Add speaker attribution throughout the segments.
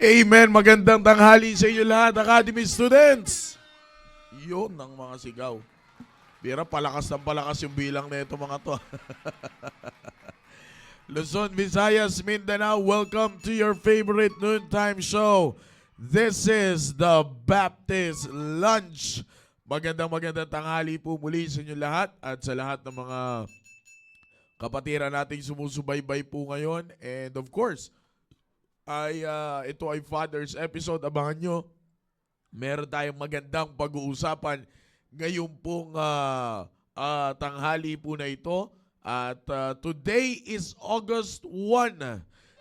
Speaker 1: Amen. Magandang tanghali sa inyo lahat, Academy students. Yun ang mga sigaw. Bira, palakas ng palakas yung bilang na ito mga to. Luzon, Visayas, Mindanao, welcome to your favorite noontime show. This is the Baptist Lunch. Magandang tanghali po muli sa inyo lahat at sa lahat ng mga kapatiran nating sumusubaybay po ngayon. And of course, ito ay Father's episode. Abangan nyo. Meron tayong magandang pag-uusapan ngayon pong tanghali po na ito. At today is August 1.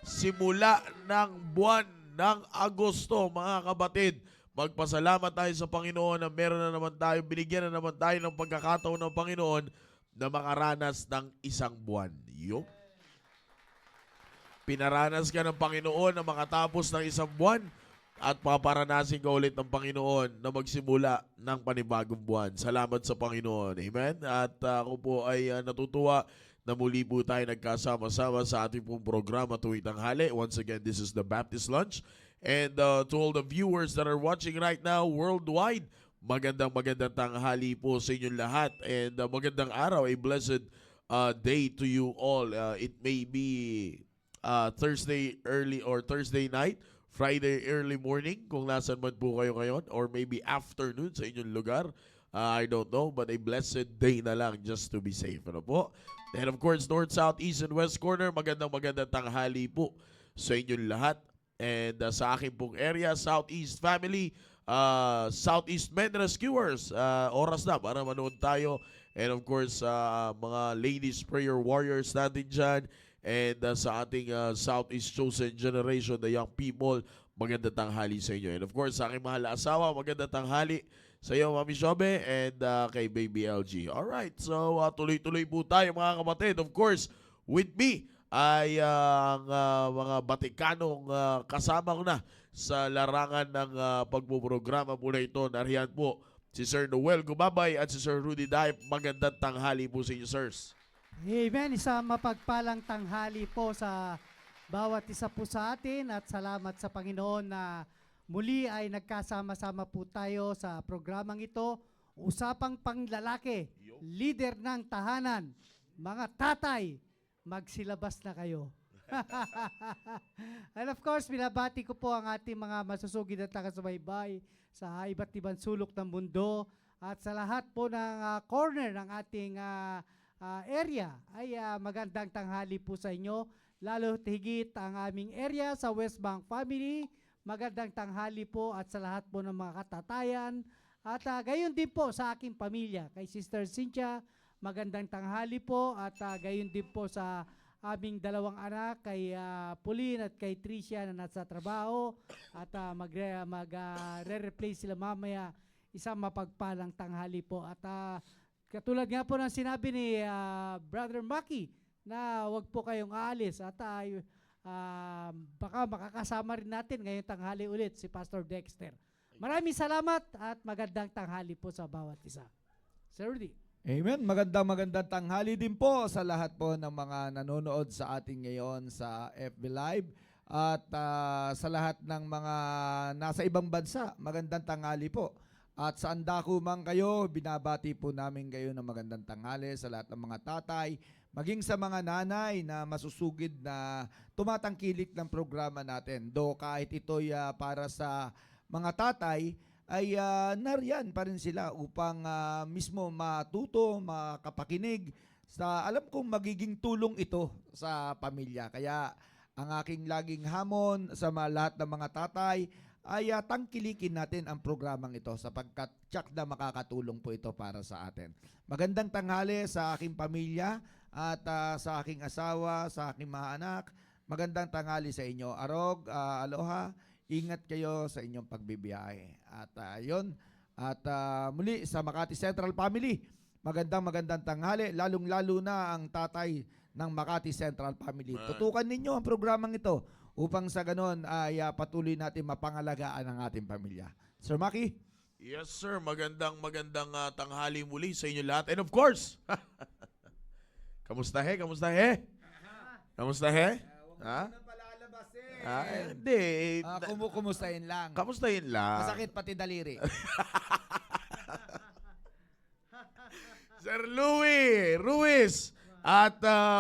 Speaker 1: Simula ng buwan ng Agosto, mga kapatid. Magpasalamat tayo sa Panginoon na meron na naman tayo, binigyan na naman tayo ng pagkakataon ng Panginoon na makaranas ng isang buwan. Pinaranas ka ng Panginoon na makatapos ng isang buwan at paparanasin ka ulit ng Panginoon na magsimula ng panibagong buwan. Salamat sa Panginoon. Amen? At ako po ay natutuwa na muli po tayo nagkasama-sama sa ating pong programa tuwing tanghali. Once again, this is the Baptist Lunch. And to all the viewers that are watching right now worldwide, magandang tanghali po sa inyong lahat. And magandang araw, a blessed day to you all. It may be Thursday early or Thursday night, Friday early morning kung nasan man po kayo ngayon, or maybe afternoon sa inyong lugar. I don't know, but a blessed day na lang just to be safe. Ano po? And of course, North, South, East, and West Corner, magandang tanghali po sa inyong lahat. And sa akin pong area, Southeast family, Southeast Men Rescuers, oras na para manood tayo. And of course, mga ladies prayer warriors natin dyan. And sa ating Southeast Chosen Generation, the young people, magandang tanghali sa inyo. And of course, sa aking mahal na asawa, magandang tanghali sa iyo, Mami Shobe, and kay Baby LG. Alright, so tuloy-tuloy po tayo mga kapatid. Of course, with me ay ang mga Batikanong kasama ko na sa larangan ng pagpuprograma po na ito. Nariyan po si Sir Noel Gumabay at si Sir Rudy Daip. Magandang tanghali po sa inyo, sirs.
Speaker 2: Amen. Isang mapagpalang tanghali po sa bawat isa po sa atin at salamat sa Panginoon na muli ay nagkasama-sama po tayo sa programang ito. Usapang panglalaki, leader ng tahanan, mga tatay, magsilabas na kayo. And of course, binabati ko po ang ating mga masusugid at taga-subaybay sa iba't ibang sulok ng mundo at sa lahat po ng corner ng ating area ay magandang tanghali po sa inyo. Lalo higit ang aming area sa West Bank family. Magandang tanghali po at sa lahat po ng mga katatayan. At gayon din po sa aking pamilya. Kay Sister Cynthia, magandang tanghali po. At gayon din po sa aming dalawang anak, kay Pauline at kay Tricia na nasa trabaho. At magre-replace sila mamaya. Isang mapagpalang tanghali po. At katulad nga po ng sinabi ni Brother Maki na wag po kayong aalis at baka makakasama rin natin ngayong tanghali ulit si Pastor Dexter. Maraming salamat at magandang tanghali po sa bawat isa. Sir Rudy.
Speaker 3: Amen. Magandang tanghali din po sa lahat po ng mga nanonood sa atin ngayon sa FB Live at sa lahat ng mga nasa ibang bansa. Magandang tanghali po. At saan dako man kayo, binabati po namin kayo ng magandang tanghali sa lahat ng mga tatay, maging sa mga nanay na masusugid na tumatangkilik ng programa natin. Do kahit ito'y para sa mga tatay, ay nariyan pa rin sila upang mismo matuto, makapakinig sa alam kong magiging tulong ito sa pamilya. Kaya ang aking laging hamon sa lahat ng mga tatay ay tangkilikin natin ang programang ito sapagkat tsak na makakatulong po ito para sa atin. Magandang tanghali sa aking pamilya at sa aking asawa, sa aking mga anak. Magandang tanghali sa inyo. Arog, aloha, ingat kayo sa inyong pagbibiyahe. At yun, at muli sa Makati Central Family, magandang tanghali, lalong-lalo na ang tatay ng Makati Central Family. Tutukan ninyo ang programang ito upang sa ganon ay patuloy natin mapangalagaan ang ating pamilya. Sir Maki?
Speaker 1: Yes, sir. Magandang tanghali muli sa inyo lahat. And of course, kamusta he? Kamusta he? Ha? Hindi.
Speaker 3: Kumustahin lang.
Speaker 1: Kamustahin lang.
Speaker 3: Masakit pati daliri.
Speaker 1: Sir Louie Ruiz at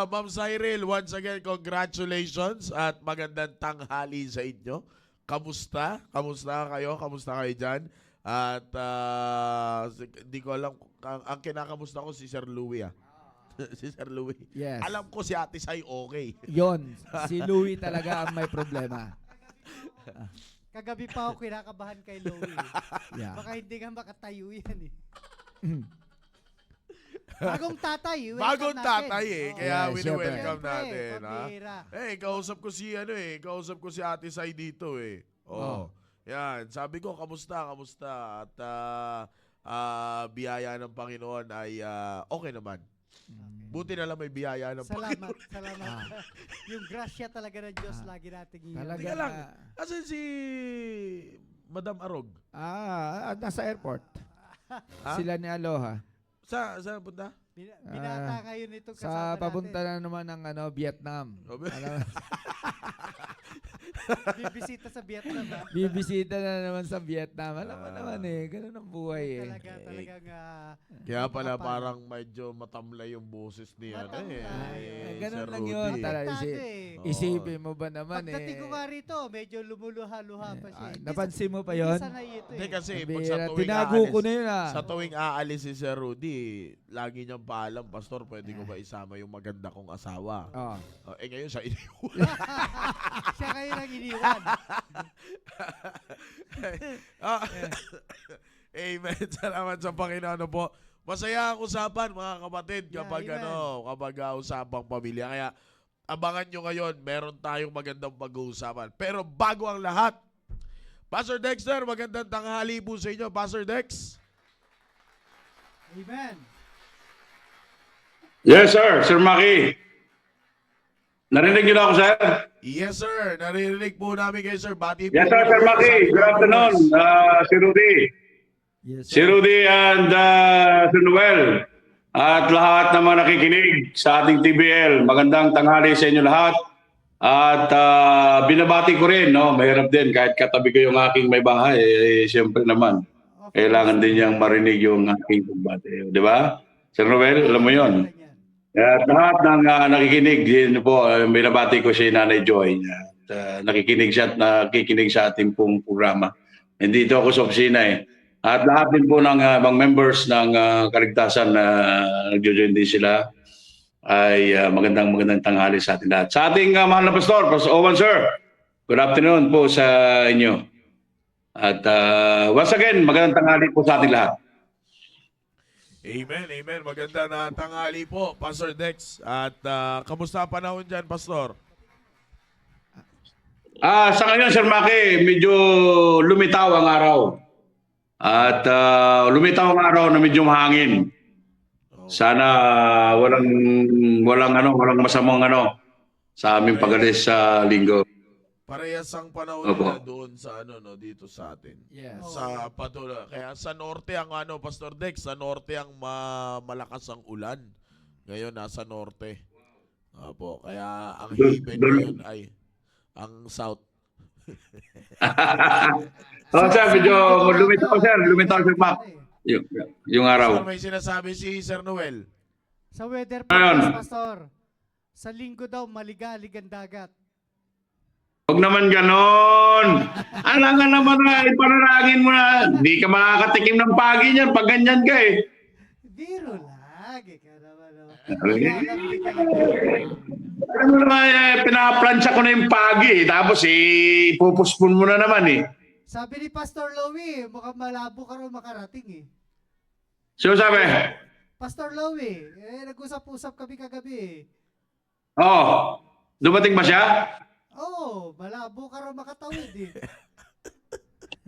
Speaker 1: Ma'am Cyril, once again, congratulations at magandang tanghali sa inyo. Kamusta? Kamusta kayo? Kamusta kayo dyan? At di ko alam, ang kinakamusta ko si Sir Louie. Si Sir Louie.
Speaker 3: Yes.
Speaker 1: Alam ko si Ate Sai okay.
Speaker 3: Yon, si Louie talaga ang may problema.
Speaker 2: Kagabi pa ako kinakabahan kay Louie.
Speaker 3: Yeah.
Speaker 2: Baka hindi nga makatayo yan eh. Bagong tatay.
Speaker 1: Bagong tatay kaya
Speaker 3: Yeah,
Speaker 1: wini-welcome
Speaker 2: Siyempre,
Speaker 1: natin.
Speaker 2: pambihira.
Speaker 1: Kausap ko si kausap ko si Ate Sai dito Oh. Yan, sabi ko kamusta? At biyaya ng Panginoon ay okay naman. Buti na lang may biyaya ng Panginoon.
Speaker 2: Salamat. Yung grasya talaga ng Diyos lagi nating
Speaker 3: Talaga.
Speaker 1: Teka lang. Asan si Madam Arog?
Speaker 3: Nasa airport.
Speaker 1: Ha?
Speaker 3: Sila ni Aloha.
Speaker 1: Saan punta?
Speaker 2: Binata ngayon itong
Speaker 3: Sa
Speaker 2: kasama
Speaker 3: papunta
Speaker 2: natin.
Speaker 3: na naman ng Vietnam.
Speaker 2: Bibisita sa Vietnam.
Speaker 3: Bibisita na naman sa Vietnam. Alam mo naman ganun ang buhay
Speaker 2: Talagang
Speaker 1: Kaya pala
Speaker 2: makapal.
Speaker 1: parang medyo matamlay yung boses ni
Speaker 3: Ganun
Speaker 1: Sir
Speaker 3: lang
Speaker 1: Rudy.
Speaker 3: yun. Isipin mo ba naman
Speaker 2: Pagdating ko nga rito, medyo lumuluha-luha pa siya.
Speaker 3: Napansin mo pa yun?
Speaker 1: Hindi kasi pag
Speaker 3: Bihira. Tinago ko na yun
Speaker 1: sa tuwing aalis si Sir Rudy, lagi niyang paalam, Pastor, pwede ko ba isama yung maganda kong asawa?
Speaker 3: Oh.
Speaker 1: Ngayon siya iniwan.
Speaker 2: Siya kayo nang iniwan.
Speaker 1: Amen. Salamat sa Panginoon po. Masaya ang usapan mga kapatid kapag
Speaker 2: amen.
Speaker 1: kapag usapang pamilya. Kaya abangan nyo ngayon, meron tayong magandang pag-uusapan. Pero bago ang lahat, Pastor Dexter, magandang tanghali po sa inyo, Pastor Dex.
Speaker 2: Amen.
Speaker 4: Yes, sir. Sir Maki. Narinig niyo na ako, sir?
Speaker 1: Yes, sir. Naririnig po namin kayo, sir. Bati po.
Speaker 4: Yes, sir. Sir Maki. Good afternoon. Si Rudy.
Speaker 3: Yes,
Speaker 4: Si Rudy and Sir Noel. At lahat ng mga nakikinig sa ating TBL. Magandang tanghali sa inyo lahat. At binabati ko rin, no? Mahirap din kahit katabi ko yung aking may bahay. Siyempre naman. Kailangan din niyang marinig yung aking pagbati. Di ba? Sir Noel, alam mo yon. At lahat ng nakikinig din po, binabati ko si Nanay Joy. Nakikinig siya at nakikinig sa ating pong programa. Hindi ito ako sa opisina At lahat din po ng mga members ng Kaligtasan na nagjo-join din sila ay magandang tanghali sa ating lahat. Sa ating mahal na pastor, Pastor Owen, sir, good afternoon po sa inyo. At once again, magandang tanghali po sa ating lahat.
Speaker 1: Amen, amen. Maganda na tanghali po, Pastor Dex. At kamusta ang panahon dyan, Pastor?
Speaker 4: Sa ngayon, Sir Maki, medyo lumitaw ang araw. At lumitaw ang araw na medyo mahangin. Sana walang masamang sa aming pag-alis sa linggo.
Speaker 1: Parehas ang panahon
Speaker 4: Opo.
Speaker 1: nila doon sa dito sa atin.
Speaker 3: Yes.
Speaker 1: Sa patuloy. Kaya sa norte ang Pastor Dex, sa norte ang malakas ang ulan. Ngayon nasa norte. Opo, kaya ang haven ngayon ay ang south.
Speaker 4: Sir, medyo lumitaw, Sir. Lumitaw, Sir Mac. Yung araw.
Speaker 1: Pastor, may sinasabi si Sir Noel.
Speaker 2: Sa weather
Speaker 4: Ayun.
Speaker 2: Pastor, sa linggo daw maligalig ang dagat.
Speaker 4: Huwag naman ganon. Alangan naman na, ipanalangin mo na. Hindi ka makakatikim ng pagi niyan pag ganyan ka
Speaker 2: Biro lang. Ikaw naman.
Speaker 4: Alam mo naman, pinaplansya ko na yung pagi. Tapos ipupuspon mo na naman
Speaker 2: Sabi ni Pastor Louie, mukhang malabo ka raw makarating
Speaker 4: So sabi,
Speaker 2: Pastor Louie, nag-usap-usap kami kagabi
Speaker 4: dumating ba siya?
Speaker 2: Malabo ka raw makatawid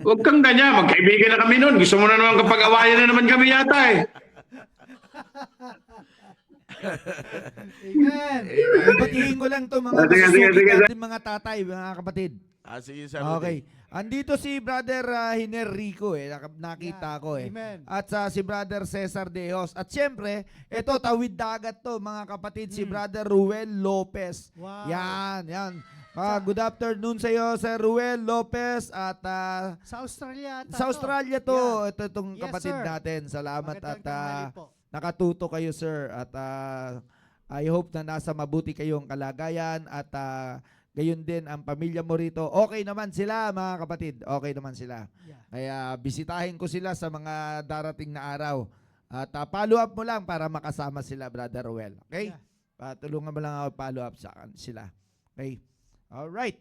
Speaker 4: Huwag kang ganyan. Magkaibigan na kami noon. Gusto mo na naman kapag-awayan na naman kami yata
Speaker 2: Amen.
Speaker 3: Batiin ko lang to mga
Speaker 4: Sige,
Speaker 3: masusugid
Speaker 4: sige.
Speaker 3: natin mga tatay, mga kapatid.
Speaker 1: Sige, Sir Rudy.
Speaker 3: Okay. Andito si Brother Hiner Rico nakita ko
Speaker 2: Amen.
Speaker 3: At si Brother Cesar Deos. At siyempre, ito tawid dagat to mga kapatid, si Brother Ruel Lopez.
Speaker 2: Wow.
Speaker 3: Yan. Good afternoon sa iyo, Sir Ruel Lopez at
Speaker 2: Sa Australia ata
Speaker 3: sa
Speaker 2: to.
Speaker 3: Australia to.
Speaker 2: Yeah.
Speaker 3: Ito itong
Speaker 2: Yes,
Speaker 3: kapatid
Speaker 2: sir.
Speaker 3: natin. Salamat
Speaker 2: Magandang
Speaker 3: at
Speaker 2: tanghali po.
Speaker 3: nakatuto kayo, sir. At I hope na nasa mabuti kayong kalagayan at gayon din ang pamilya mo rito. Okay naman sila, mga kapatid. Okay naman sila.
Speaker 2: Yeah.
Speaker 3: Kaya bisitahin ko sila sa mga darating na araw. At follow up mo lang para makasama sila, Brother Ruel. Okay?
Speaker 2: Yeah.
Speaker 3: Tulungan mo lang ako follow up sila. Okay? Alright.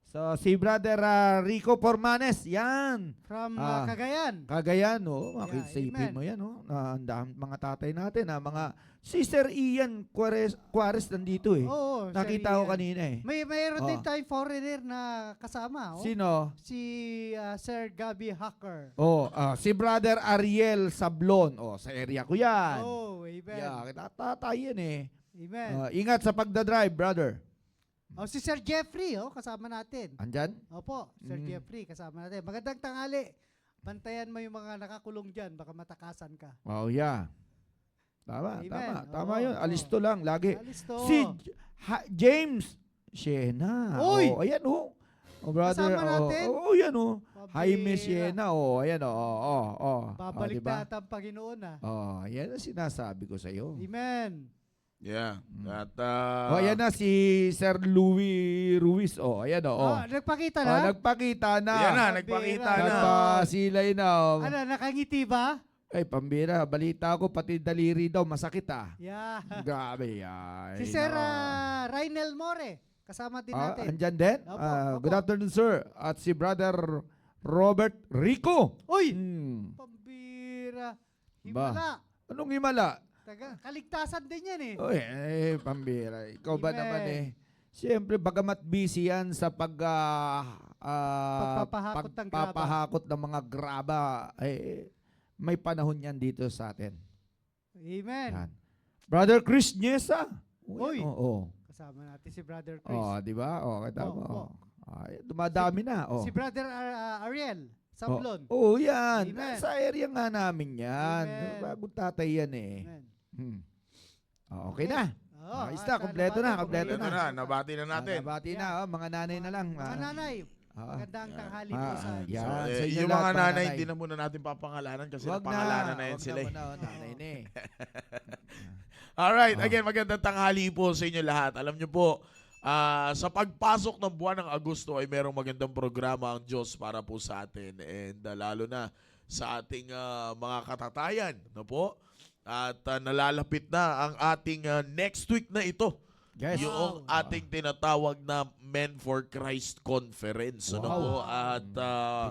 Speaker 3: So, si Brother Rico Formanes, yan.
Speaker 2: From
Speaker 3: Ah.
Speaker 2: Cagayan.
Speaker 3: Cagayan, oh.
Speaker 2: Yeah,
Speaker 3: Makisipin
Speaker 2: amen.
Speaker 3: mo yan, oh. Ang dami mga tatay natin, mga Sister Ian Juarez nandito eh.
Speaker 2: Oo.
Speaker 3: Nakita ko kanina eh.
Speaker 2: Mayroon din
Speaker 3: Oh.
Speaker 2: tayong foreigner na kasama. Oh.
Speaker 3: Sino?
Speaker 2: Si Sir Gabby Hacker.
Speaker 3: Si Brother Ariel Sablon. Sa area ko yan.
Speaker 2: Oh, amen.
Speaker 3: Yeah, tatay yan eh.
Speaker 2: Amen.
Speaker 3: Ingat sa pagdadrive, brother.
Speaker 2: Si Sir Jeffrey, kasama natin.
Speaker 3: Andyan?
Speaker 2: Opo, Sir Jeffrey, kasama natin. Magandang tanghali. Bantayan mo yung mga nakakulong dyan, baka matakasan ka.
Speaker 3: Oh, yeah. Tama,
Speaker 2: Amen.
Speaker 3: tama
Speaker 2: Oo,
Speaker 3: yun.
Speaker 2: oo.
Speaker 3: Alisto lang, lagi.
Speaker 2: Alisto.
Speaker 3: Si James Siena.
Speaker 2: Uy!
Speaker 3: Ayan, oh. Brother.
Speaker 2: Kasama natin?
Speaker 3: Yan, oh. Jaime
Speaker 2: Pabira.
Speaker 3: Siena, ayan,
Speaker 2: Babalik
Speaker 3: diba?
Speaker 2: na ang Panginoon,
Speaker 3: Yan ang sinasabi ko sa iyo.
Speaker 2: Amen.
Speaker 1: Yeah. At
Speaker 3: Ayan na si Sir Louis Ruiz. Ayan,
Speaker 2: Nagpakita na?
Speaker 3: Nagpakita na.
Speaker 1: yan na,
Speaker 2: Pambira.
Speaker 1: nagpakita na.
Speaker 3: Nagpasilay na.
Speaker 2: Ano, nakangiti ba?
Speaker 3: Ay, pambira. Balita ko, pati daliri daw, masakit
Speaker 2: Yeah.
Speaker 3: Grabe, ay.
Speaker 2: Si Sir Rainel More, kasama din natin.
Speaker 3: Andyan din?
Speaker 2: Opo,
Speaker 3: Good
Speaker 2: opo.
Speaker 3: afternoon, sir. At si Brother Robert Rico.
Speaker 2: Uy! Pambira. Himala.
Speaker 3: Anong himala?
Speaker 2: Kaligtasan din yan eh.
Speaker 3: Uy, pambira. Ikaw ba
Speaker 2: Amen.
Speaker 3: naman eh? Siyempre, bagamat busy yan sa
Speaker 2: Pagpapahakot ng graba.
Speaker 3: papahakot ng mga graba, may panahon yan dito sa atin.
Speaker 2: Amen.
Speaker 3: Yan. Brother Chris Niesa.
Speaker 2: Uy.
Speaker 3: Oo.
Speaker 2: Kasama natin si Brother Chris.
Speaker 3: Di ba? Kita mo.
Speaker 2: Oo.
Speaker 3: Dumadami na.
Speaker 2: Si Brother Ariel Sablon.
Speaker 3: Yan.
Speaker 2: Amen.
Speaker 3: Sa area nga namin yan.
Speaker 2: Amen.
Speaker 3: Bagong tatay yan eh.
Speaker 2: Amen.
Speaker 3: Okay na. Ayos na, kompleto na, kompleto
Speaker 1: Ito na, nabati na natin.
Speaker 3: Nabati na, mga nanay na lang.
Speaker 2: Mga nanay, magandang tanghali po sa
Speaker 3: yan.
Speaker 1: So,
Speaker 3: sa inyo
Speaker 1: yung
Speaker 3: lahat,
Speaker 1: mga nanay,
Speaker 3: nanay.
Speaker 1: hindi na muna natin papangalanan kasi
Speaker 3: Wag
Speaker 1: napangalanan na yan
Speaker 3: Wag
Speaker 1: sila.
Speaker 3: na muna, nanay na eh.
Speaker 1: Alright, again, magandang tanghali po sa inyo lahat. Alam nyo po, sa pagpasok ng buwan ng Agosto ay merong magandang programa ang Diyos para po sa atin. And lalo na sa ating mga katatayan. No po? At nalalapit na ang ating next week na ito.
Speaker 3: Yes.
Speaker 1: Yung ating tinatawag na Men for Christ Conference. Ano
Speaker 3: Wow.
Speaker 1: po? At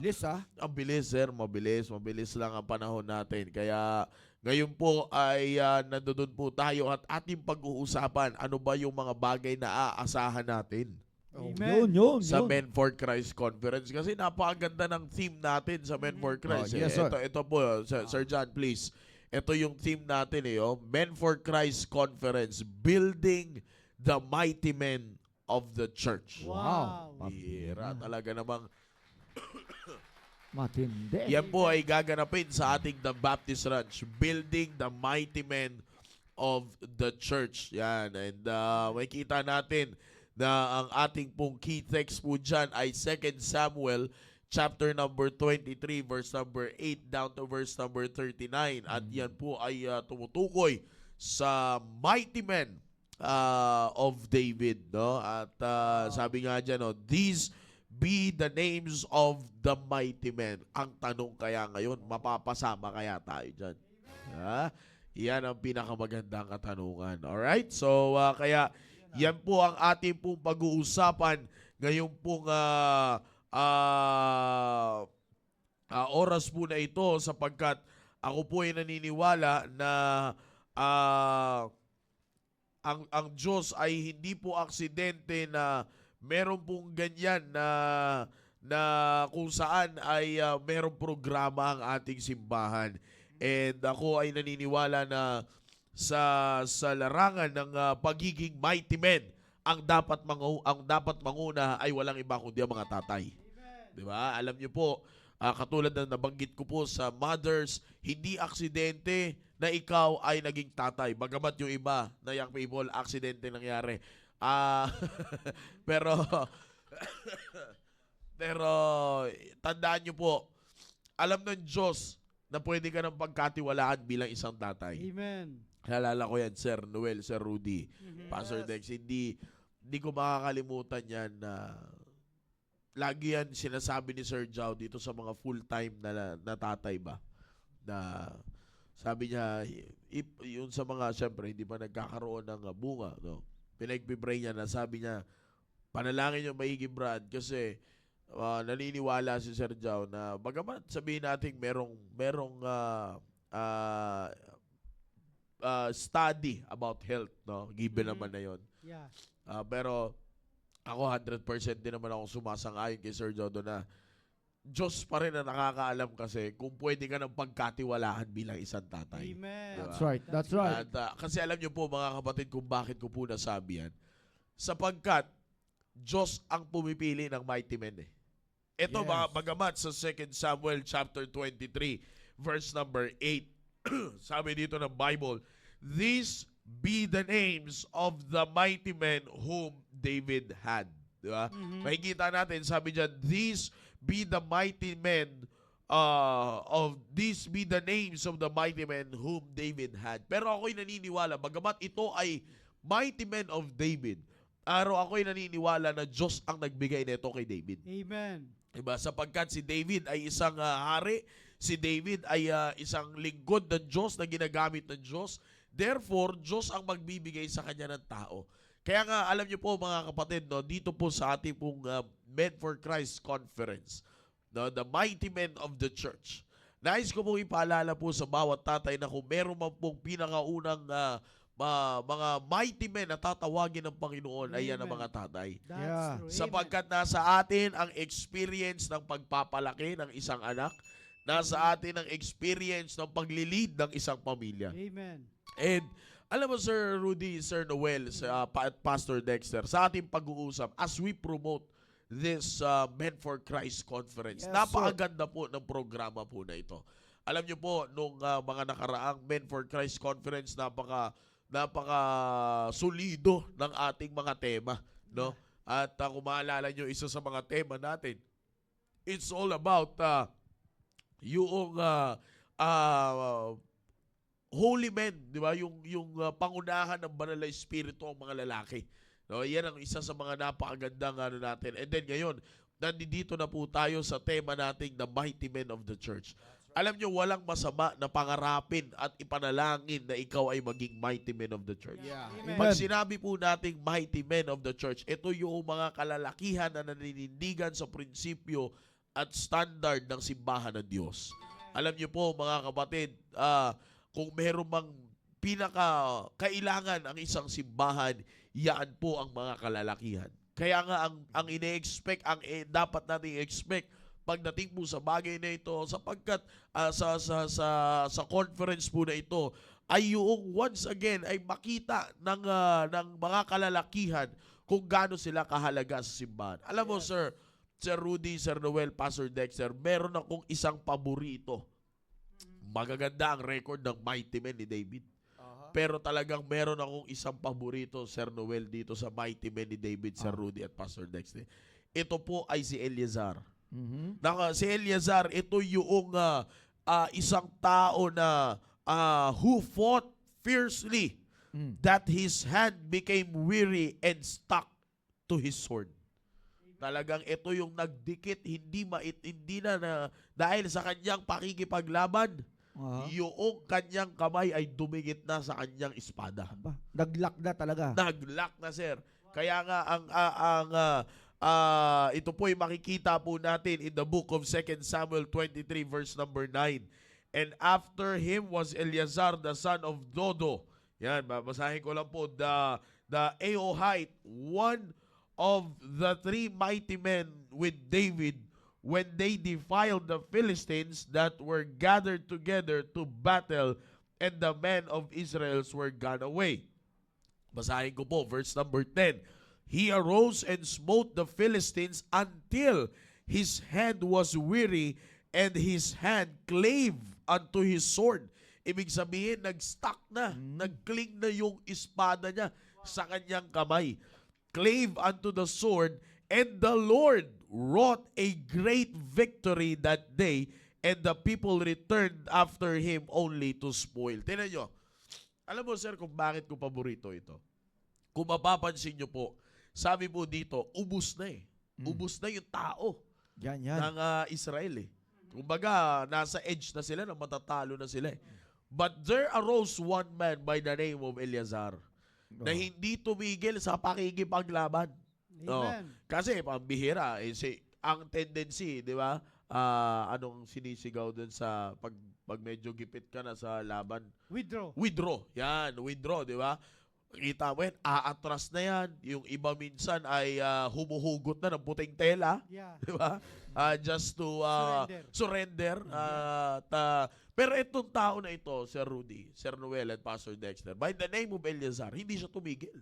Speaker 3: Bilis
Speaker 1: ang bilis, sir. Mabilis. Mabilis lang ang panahon natin. Kaya ngayon po ay nandoon po tayo at ating pag-uusapan ano ba yung mga bagay na aasahan natin
Speaker 2: Amen.
Speaker 3: Yun.
Speaker 1: sa Men for Christ Conference. Kasi napakaganda ng theme natin sa Men for Christ.
Speaker 3: Yes, sir.
Speaker 1: Ito po, Sir John, please. Ito yung theme natin Men for Christ Conference, Building the Mighty Men of the Church.
Speaker 2: Wow.
Speaker 1: Bira, talaga namang
Speaker 3: Matindi.
Speaker 1: yan po ay gaganapin sa ating The Baptist Ranch, Building the Mighty Men of the Church. Yan. And makikita natin na ang ating pong key text po dyan ay 2 Samuel chapter number 23, verse number 8 down to verse number 39. At yan po ay tumutukoy sa mighty men of David. No? At sabi nga dyan, these be the names of the mighty men. Ang tanong kaya ngayon, mapapasama kaya tayo dyan? Yan ang pinakamagandang katanungan. Alright? So, kaya yan po ang ating pong pag-uusapan ngayon pong oras po na ito sapagkat ako po ay naniniwala na ang Diyos ay hindi po aksidente na meron pong ganyan na kung saan ay merong programa ang ating simbahan. And ako ay naniniwala na sa larangan ng pagiging mighty men, ang dapat manguna ay walang iba kundi ang mga tatay. 'Di ba? Alam niyo po, katulad ng nabanggit ko po sa mothers, hindi aksidente na ikaw ay naging tatay. Bagamat yung iba na young people, aksidente nangyari. Pero Pero tandaan nyo po, alam ng Diyos na pwede ka ng pagkatiwalaan bilang isang tatay.
Speaker 2: Amen.
Speaker 1: Naalala ko yan, Sir Noel, Sir Rudy, Pastor Dex. Hindi ko makakalimutan yan na lagi yan sinasabi ni Sir Jow dito sa mga full-time na tatay ba. Na sabi niya, yun sa mga, syempre, hindi pa nagkakaroon ng bunga. No? Pinagpipray niya na sabi niya, panalangin yung maigi, Brad, kasi naniniwala si Sir Jow na bagamat sabihin natin merong study about health, no? Given naman na yon.
Speaker 2: Yeah.
Speaker 1: Pero ako 100% din naman ako sumasang-ayon kay Sir Jow doon na Diyos pa rin na nakakaalam kasi kung pwede ka ng pagkatiwalaan bilang isang tatay.
Speaker 2: Amen.
Speaker 1: Diba?
Speaker 3: That's right. That's right.
Speaker 1: At, kasi alam niyo po mga kapatid kung bakit ko po nasabi yan. Sapagkat Diyos ang pumipili ng mighty men eh. Ito
Speaker 3: Yes.
Speaker 1: bagamat sa 2 Samuel chapter 23 verse number 8 sabi dito ng Bible, these be the names of the mighty men whom David had. Diba? Makikita natin, sabi dyan, these be the mighty men these be the names of the mighty men whom David had. Pero ako'y naniniwala, bagamat ito ay mighty men of David, ako'y naniniwala na Diyos ang nagbigay nito kay David.
Speaker 2: Amen.
Speaker 1: Diba? Sapagkat si David ay isang hari, si David ay isang lingkod ng Diyos na ginagamit ng Diyos. Therefore, Diyos ang magbibigay sa kanya ng tao. Kaya nga, alam niyo po mga kapatid, no, dito po sa ating pong Men for Christ Conference, no, the mighty men of the church. Nais ko pong ipaalala po sa bawat tatay na kung meron man pong pinakaunang mga mighty men na tatawagin ng Panginoon ay yan ang
Speaker 2: Amen.
Speaker 1: mga tatay.
Speaker 2: That's
Speaker 3: Yeah.
Speaker 2: true. Amen.
Speaker 1: Sapagkat nasa atin ang experience ng pagpapalaki ng isang anak, nasa atin ang experience ng paglilid ng isang pamilya.
Speaker 2: Amen.
Speaker 1: And alam mo Sir Rudy, Sir Noel, at Pastor Dexter, sa ating pag-uusap, as we promote this Men for Christ Conference,
Speaker 3: Yes,
Speaker 1: napakaganda po ng programa po na ito. Alam niyo po, nung mga nakaraang Men for Christ Conference, napaka solido ng ating mga tema, no? At kung maalala nyo, isa sa mga tema natin, it's all about yung holy men, di ba? Yung pangunahan ng banal na espiritu ang mga lalaki. No, yan ang isa sa mga napakagandang natin. And then ngayon, nandito na po tayo sa tema nating the mighty men of the church. Alam nyo, walang masama na pangarapin at ipanalangin na ikaw ay maging mighty men of the church.
Speaker 3: Yeah.
Speaker 2: Amen.
Speaker 1: Pag sinabi po nating mighty men of the church, ito yung mga kalalakihan na naninindigan sa prinsipyo at standard ng simbahan ng Diyos. Alam niyo po mga kapatid, kung meron mang pinaka-kailangan ang isang simbahan, yan po ang mga kalalakihan. Kaya nga ang ine-expect, dapat nating expect pagdating po sa bagay na ito, sapagkat sa conference po na ito ay yung once again ay makita ng mga kalalakihan kung gaano sila kahalaga sa simbahan. Alam mo Sir Rudy, Sir Noel, Pastor Dexter, meron akong isang paborito. Magaganda ang record ng mighty men ni David. Pero talagang meron akong isang paborito, Sir Noel, dito sa mighty men ni David, Sir Rudy at Pastor Dexter. Ito po ay si Eleazar. Si Eleazar, ito yung isang tao na who fought fiercely that his hand became weary and stuck to his sword. Talagang ito yung nagdikit, hindi na dahil sa kanyang pakikipaglaban, yung kanyang kamay ay dumikit na sa kanyang espada.
Speaker 3: Naglock na talaga.
Speaker 1: Naglock na, sir. Kaya nga ito po ay makikita po natin in the book of 2 Samuel 23 verse number 9. And after him was Eleazar the son of Dodo. Yan, babasahin ko lang po. The Ahohite, one of the three mighty men with David, when they defiled the Philistines that were gathered together to battle, and the men of Israel were gone away. Basahin ko po, verse number 10. He arose and smote the Philistines until his hand was weary and his hand clave unto his sword. Ibig sabihin, nag-stuck na, nag-cling na yung espada niya sa kanyang kamay. Clave unto the sword, And the Lord wrought a great victory that day, and the people returned after him only to spoil. Tingnan nyo. Alam mo, sir, kung bakit ko paborito ito? Kung mapapansin nyo po, sabi po dito, ubus na eh. Ubus na yung tao
Speaker 3: Yan.
Speaker 1: ng Israel eh. Kumbaga, nasa edge na sila, na matatalo na sila eh. But there arose one man by the name of Eleazar na hindi tumigil sa pakikipaglaban.
Speaker 2: Amen.
Speaker 1: Kasi pambihira, ang tendency, di ba? Anong sinisigaw dun sa pag medyo gipit ka na sa laban?
Speaker 2: Withdraw.
Speaker 1: Withdraw. Yan, withdraw, di ba? Kita mo yan, aatras na yan. Yung iba minsan ay humuhugot na ng puting tela.
Speaker 2: Yeah.
Speaker 1: Di ba? Just to surrender. Pero itong tao na ito, Sir Rudy, Sir Noel, and Pastor Dexter, by the name of Eleazar, hindi siya tumigil.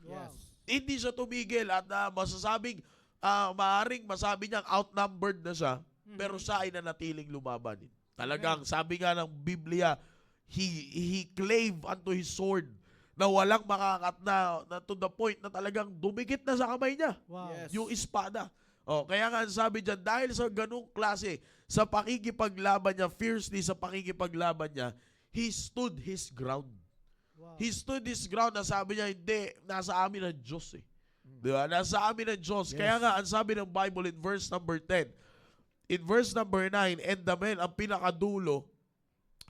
Speaker 2: Wow.
Speaker 1: Hindi siya tumigil at masasabing, maaaring masabi niyang outnumbered na siya, pero siya ay nanatiling lumaban. Talagang, sabi nga ng Biblia, he clave unto his sword na walang makakat na to the point na talagang dumikit na sa kamay niya.
Speaker 2: Wow.
Speaker 3: Yes.
Speaker 1: Yung espada. Kaya nga sabi dyan, dahil sa ganung klase, sa pakikipaglaban niya, fiercely sa pakikipaglaban niya, he stood his ground.
Speaker 2: Wow.
Speaker 1: He stood his ground na sabi niya, hindi, nasa amin ang Diyos eh. Di ba? Nasa amin ang Diyos. Kaya nga, ang sabi ng Bible in verse number 10, in verse number 9, and the men, ang pinakadulo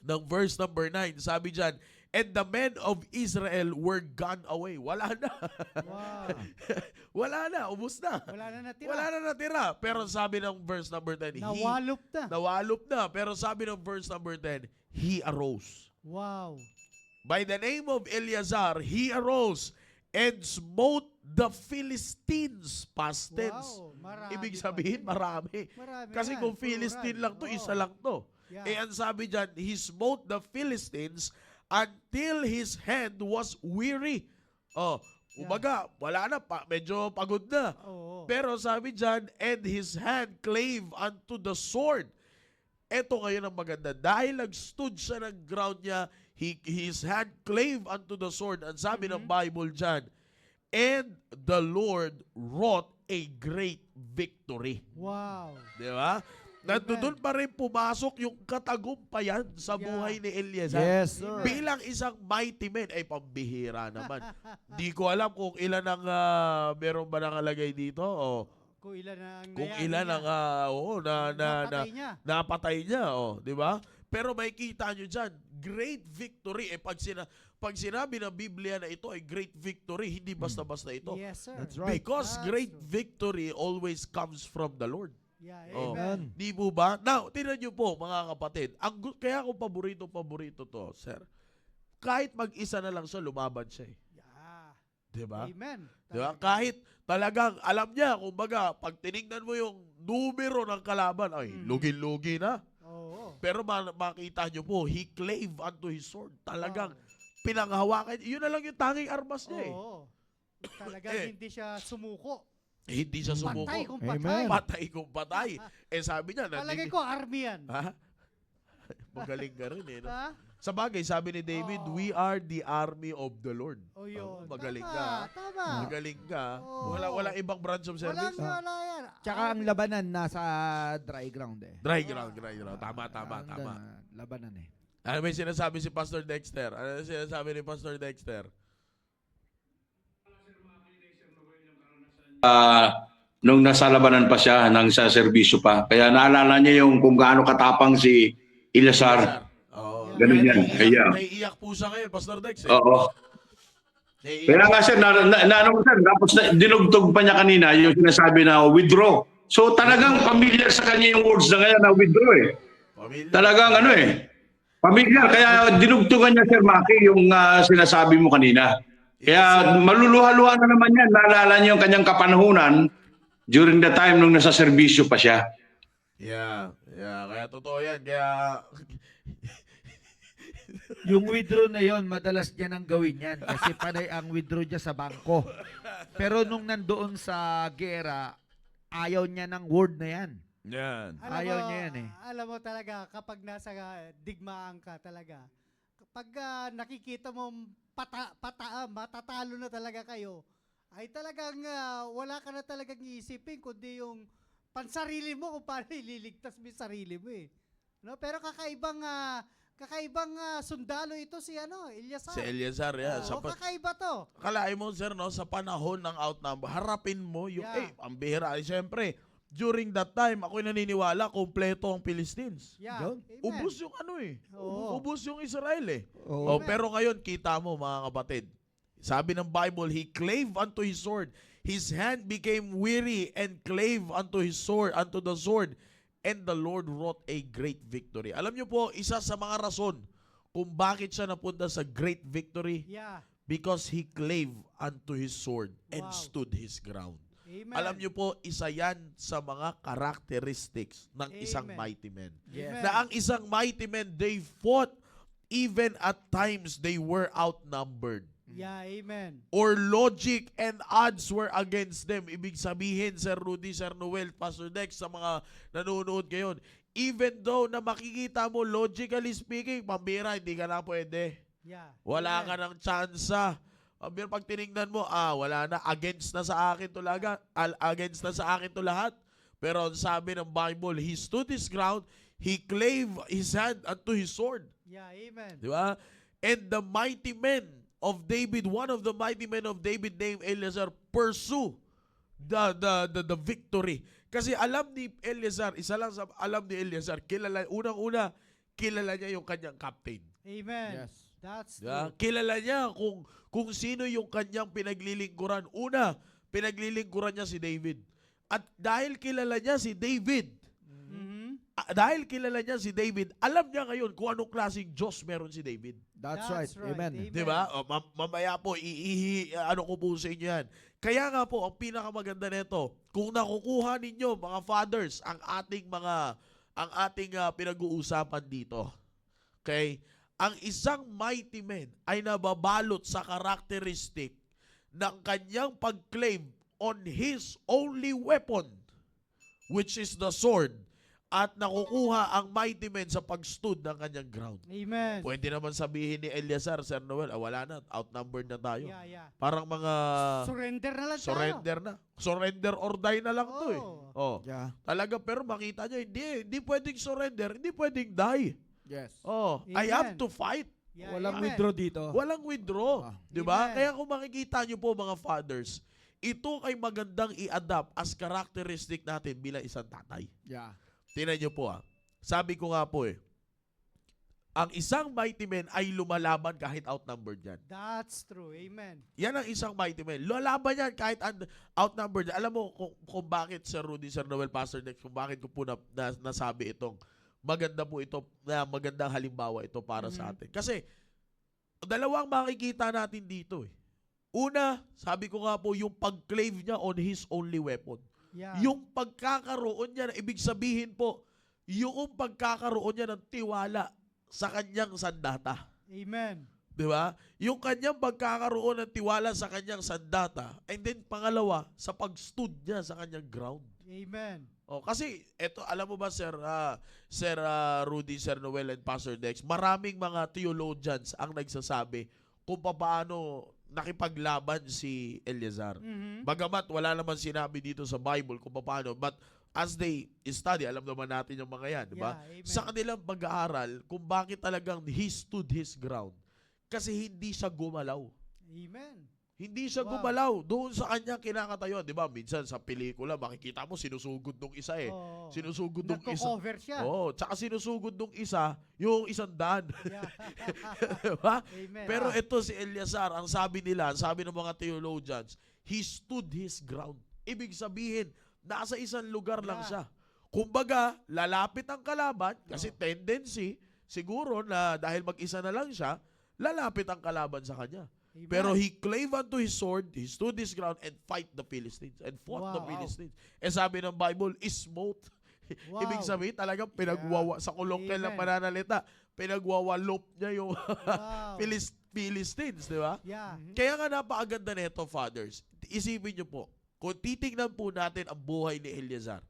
Speaker 1: ng verse number 9, sabi dyan, and the men of Israel were gone away. Wala na.
Speaker 2: Wow.
Speaker 1: Wala na. Ubus na.
Speaker 2: Wala na natira.
Speaker 1: Wala na natira. Pero sabi ng verse number 10,
Speaker 2: Nawalop na.
Speaker 1: nawalop na. Pero sabi ng verse number 10, he arose.
Speaker 2: Wow.
Speaker 1: By the name of Eleazar, he arose and smote the Philistines. Past tense.
Speaker 2: Wow. Marami
Speaker 1: Ibig
Speaker 2: pa.
Speaker 1: sabihin, marami.
Speaker 2: Marami
Speaker 1: Kasi
Speaker 2: yan.
Speaker 1: kung Philistine lang to,
Speaker 2: Wow.
Speaker 1: isa lang to.
Speaker 2: Yeah.
Speaker 1: Eh, ang sabi dyan, he smote the Philistines until his hand was weary. Umaga, wala na, medyo pagod na.
Speaker 2: Oo.
Speaker 1: Pero sabi dyan, and his hand clave unto the sword. Ito ngayon ang maganda. Dahil nag-stood siya ng ground niya, his hand clave unto the sword. Ang sabi ng Bible dyan, and the Lord wrought a great victory.
Speaker 2: Wow.
Speaker 1: Di ba? Nandun pa rin pumasok yung katagumpayan sa buhay ni Eleazar.
Speaker 3: Yes, sir.
Speaker 1: Bilang isang mighty man, ay pambihira naman. Di ko alam kung ilan ang meron ba nakalagay dito o
Speaker 2: Kung ilan ang
Speaker 1: kung
Speaker 2: nayari
Speaker 1: ilan
Speaker 2: niya.
Speaker 1: ang
Speaker 2: Napatay niya.
Speaker 1: napatay niya, di ba? Pero may kita nyo dyan, great victory. Pag sinabi ng Biblia na ito ay great victory, hindi basta-basta ito.
Speaker 2: Yes, sir.
Speaker 3: That's right.
Speaker 1: Because
Speaker 2: That's
Speaker 1: great
Speaker 2: true.
Speaker 1: victory always comes from the Lord.
Speaker 2: Yeah,
Speaker 1: Oh.
Speaker 2: amen.
Speaker 1: Di po ba? Now, tingnan nyo po, mga kapatid. Kaya ako paborito to, sir. Kahit mag-isa na lang siya, lumaban siya eh.
Speaker 2: Yeah.
Speaker 1: Di ba?
Speaker 2: Amen.
Speaker 1: Di ba? Kahit talagang, alam niya, kumbaga, pag tinignan mo yung numero ng kalaban, ay, lugi-lugi na.
Speaker 2: Oo.
Speaker 1: Pero makita nyo po, he clave unto his sword. Talagang
Speaker 2: Wow.
Speaker 1: pinanghawakan. Yun na lang yung tanging armas niya eh.
Speaker 2: Oo. Talagang hindi siya sumuko.
Speaker 1: Hindi siya sumuko.
Speaker 2: Patay kung
Speaker 3: Amen.
Speaker 2: patay.
Speaker 1: Patay kung patay. Sabi niya,
Speaker 2: Palagay ko army yan.
Speaker 1: Ha? Magaling ka rin eh. No?
Speaker 2: Ha?
Speaker 1: Sa bagay, sabi ni David,
Speaker 2: Oo.
Speaker 1: we are the army of the Lord.
Speaker 2: O yun.
Speaker 1: Magaling
Speaker 2: Tama,
Speaker 1: ka.
Speaker 2: Tama.
Speaker 1: Magaling ka.
Speaker 2: Oo.
Speaker 1: Walang ibang branch of service.
Speaker 2: Wala yan.
Speaker 3: Tsaka ang labanan nasa dry ground eh.
Speaker 1: Dry ground. Tama.
Speaker 3: Labanan eh.
Speaker 1: Ano may sinasabi si Pastor Dexter? Ano sinasabi ni Pastor Dexter?
Speaker 4: Nung nasa labanan pa siya, nang sa serbisyo pa. Kaya naalala niya yung kung gaano katapang si Eleazar.
Speaker 1: Oo.
Speaker 4: Ganun yan. Kaya.
Speaker 1: Naiiyak po siya ngayon, Pastor Dex.
Speaker 4: Oo. Kaya nga sir, tapos dinugtog pa niya kanina yung sinasabi na withdraw. So talagang familiar sa kanya yung words na ngayon na withdraw eh. Talagang familiar. Kaya dinugtugan niya Sir Maki yung sinasabi mo kanina. Kaya maluluha-luha na naman yan. Naalala niyo yung kanyang kapanahunan during the time nung nasa serbisyo pa siya.
Speaker 1: Yeah. Kaya totoo yan. Kaya
Speaker 3: Yung withdraw na yon, madalas niya nang gawin yan kasi panay ang withdraw niya sa bangko. Pero nung nandoon sa gera, ayaw niya ng word na yan.
Speaker 1: yan.
Speaker 3: Ayaw niya yan eh.
Speaker 2: Alam mo talaga, kapag nasa digmaan ka talaga, kapag nakikita mo matatalo na talaga kayo, ay talagang wala ka na talagang iisipin kundi yung pansarili mo kung paano ililigtas mo yung sarili mo eh. No? Pero kakaibang sundalo ito si Eleazar.
Speaker 1: Si Eleazar, yeah.
Speaker 2: Oo, kakaiba to.
Speaker 1: Kalahin mo, sir, no, sa panahon ng outnumber, harapin mo yung,
Speaker 2: Yeah.
Speaker 1: ang bihira. Siyempre, during that time, ako'y naniniwala, kompleto ang Philistines.
Speaker 2: Yeah.
Speaker 3: Yun.
Speaker 2: Amen.
Speaker 1: Ubus yung
Speaker 2: Oo.
Speaker 1: ubus yung Israel eh.
Speaker 3: Oo.
Speaker 1: Oh, pero ngayon, kita mo mga kapatid, sabi ng Bible, he clave unto his sword. His hand became weary and clave unto his sword, unto the sword. And the Lord wrought a great victory. Alam niyo po, isa sa mga rason kung bakit siya napunta sa great victory,
Speaker 2: Yeah.
Speaker 1: because he clave unto his sword and
Speaker 2: Wow.
Speaker 1: stood his ground.
Speaker 2: Amen.
Speaker 1: Alam niyo po, isa yan sa mga characteristics ng isang
Speaker 2: Amen.
Speaker 1: mighty man.
Speaker 3: Yes.
Speaker 2: Amen.
Speaker 1: Na ang isang mighty man, they fought even at times they were outnumbered.
Speaker 2: Yeah, amen.
Speaker 1: Or logic and odds were against them. Ibig sabihin, Sir Rudy, Sir Noel, Pastor Dex, sa mga nanonood ngayon, even though na makikita mo, logically speaking, pambira, hindi ka na pwede.
Speaker 2: Yeah.
Speaker 1: Wala
Speaker 2: Amen.
Speaker 1: ka ng tsansa. Pambira, pag tinignan mo, wala na, against na sa akin to lahat. Against na sa akin to lahat. Pero ang sabi ng Bible, he stood his ground, he clave his hand unto his sword.
Speaker 2: Yeah, amen.
Speaker 1: Di ba? And the mighty men of David, one of the mighty men of David named Eleazar, pursue the victory. Kasi alam ni Eleazar, isa lang sa alam ni Eleazar, unang-una, kilala niya yung kanyang captain.
Speaker 2: Amen.
Speaker 3: Yes.
Speaker 2: That's
Speaker 1: Diba?
Speaker 2: true.
Speaker 1: Kilala niya kung sino yung kanyang pinaglilingkuran. Una, pinaglilingkuran niya si David. At dahil kilala niya si David, alam niya ngayon kung anong klaseng Diyos meron si David.
Speaker 3: That's right. Amen.
Speaker 1: Di ba? O, mamaya po, ano ko po sa inyo yan. Kaya nga po, ang pinakamaganda nito, kung nakukuha ninyo, mga fathers, ang ating pinag-uusapan dito. Okay? Ang isang mighty man ay nababalot sa karakteristik ng kanyang pag-claim on his only weapon, which is the sword, at nakukuha ang mighty man sa pag-stood ng kanyang ground.
Speaker 2: Amen.
Speaker 1: Pwede naman sabihin ni Eleazar, Sir Noel, wala na, outnumbered na tayo.
Speaker 2: Yeah.
Speaker 1: Parang mga
Speaker 2: Surrender na lang tayo.
Speaker 1: surrender na. Surrender or die na lang to eh.
Speaker 2: Oo.
Speaker 1: Oh.
Speaker 3: Yeah.
Speaker 1: Talaga, pero makita nyo, hindi pwedeng surrender, hindi pwedeng die.
Speaker 3: Yes.
Speaker 1: Oh, I
Speaker 2: Amen.
Speaker 1: have to fight.
Speaker 2: Yeah,
Speaker 3: Walang
Speaker 2: amen.
Speaker 3: withdraw dito.
Speaker 1: Walang withdraw.
Speaker 3: Ah.
Speaker 1: Di ba?
Speaker 2: Amen.
Speaker 1: Kaya kung makikita nyo po mga fathers, ito ay magandang i-adapt as characteristic natin bilang isang tatay.
Speaker 3: Yeah.
Speaker 1: Tingnan nyo po Sabi ko nga po ang isang mighty man ay lumalaban kahit outnumbered yan.
Speaker 2: That's true. Amen.
Speaker 1: Yan ang isang mighty man. Lalaban yan kahit outnumbered. Alam mo kung bakit, Sir Rudy, Sir Noel, Pastor Dex, kung bakit ko po nasabi itong maganda po ito, na magandang halimbawa ito para sa atin. Kasi, dalawang makikita natin dito Una, sabi ko nga po, yung pag-clave niya on his only weapon.
Speaker 2: Yeah.
Speaker 1: Yung pagkakaroon niya, ibig sabihin po, yung pagkakaroon niya ng tiwala sa kanyang sandata.
Speaker 2: Amen.
Speaker 1: Di ba? Yung kanyang pagkakaroon ng tiwala sa kanyang sandata. And then pangalawa, sa pag-stood niya sa kanyang ground.
Speaker 2: Amen.
Speaker 1: Kasi eto, alam mo ba Sir Rudy, Sir Noel and Pastor Dex, maraming mga theologians ang nagsasabi kung paano nakipaglaban si Eleazar. Bagamat wala naman sinabi dito sa Bible kung paano, but as they study, alam naman natin yung mga yan, di ba?
Speaker 2: Yeah, amen.
Speaker 1: Sa kanilang pag-aaral kung bakit talagang he stood his ground. Kasi hindi siya gumalaw.
Speaker 2: Amen.
Speaker 1: Hindi siya
Speaker 2: Wow.
Speaker 1: gumalaw. Doon sa kanya kinakatayo. Di ba? Minsan sa pelikula, makikita mo, sinusugod nung isa
Speaker 2: Oo.
Speaker 1: Sinusugod nung isa.
Speaker 2: Nagko-cover siya.
Speaker 1: Tsaka sinusugod nung isa, yung isang daan.
Speaker 2: Yeah.
Speaker 1: Diba?
Speaker 2: Amen.
Speaker 1: Pero ito si Eleazar, ang sabi nila, ang sabi ng mga theologians, he stood his ground. Ibig sabihin, nasa isang lugar lang siya. Kumbaga, lalapit ang kalaban, kasi tendency, siguro na dahil mag-isa na lang siya, lalapit ang kalaban sa kanya.
Speaker 2: Amen.
Speaker 1: Pero he clave unto his sword, he stood his ground, and fight the Philistines, and fought the
Speaker 2: Wow.
Speaker 1: Philistines. Sabi ng Bible, smote.
Speaker 2: Wow.
Speaker 1: Ibig sabihin, talagang sa kolokal na
Speaker 2: Amen.
Speaker 1: pananalita, pinagwawalop niya yung
Speaker 2: Wow.
Speaker 1: Philistines, di ba?
Speaker 2: Yeah.
Speaker 1: Kaya nga napakaganda nito, fathers. Isipin niyo po, kung titignan po natin ang buhay ni Eleazar,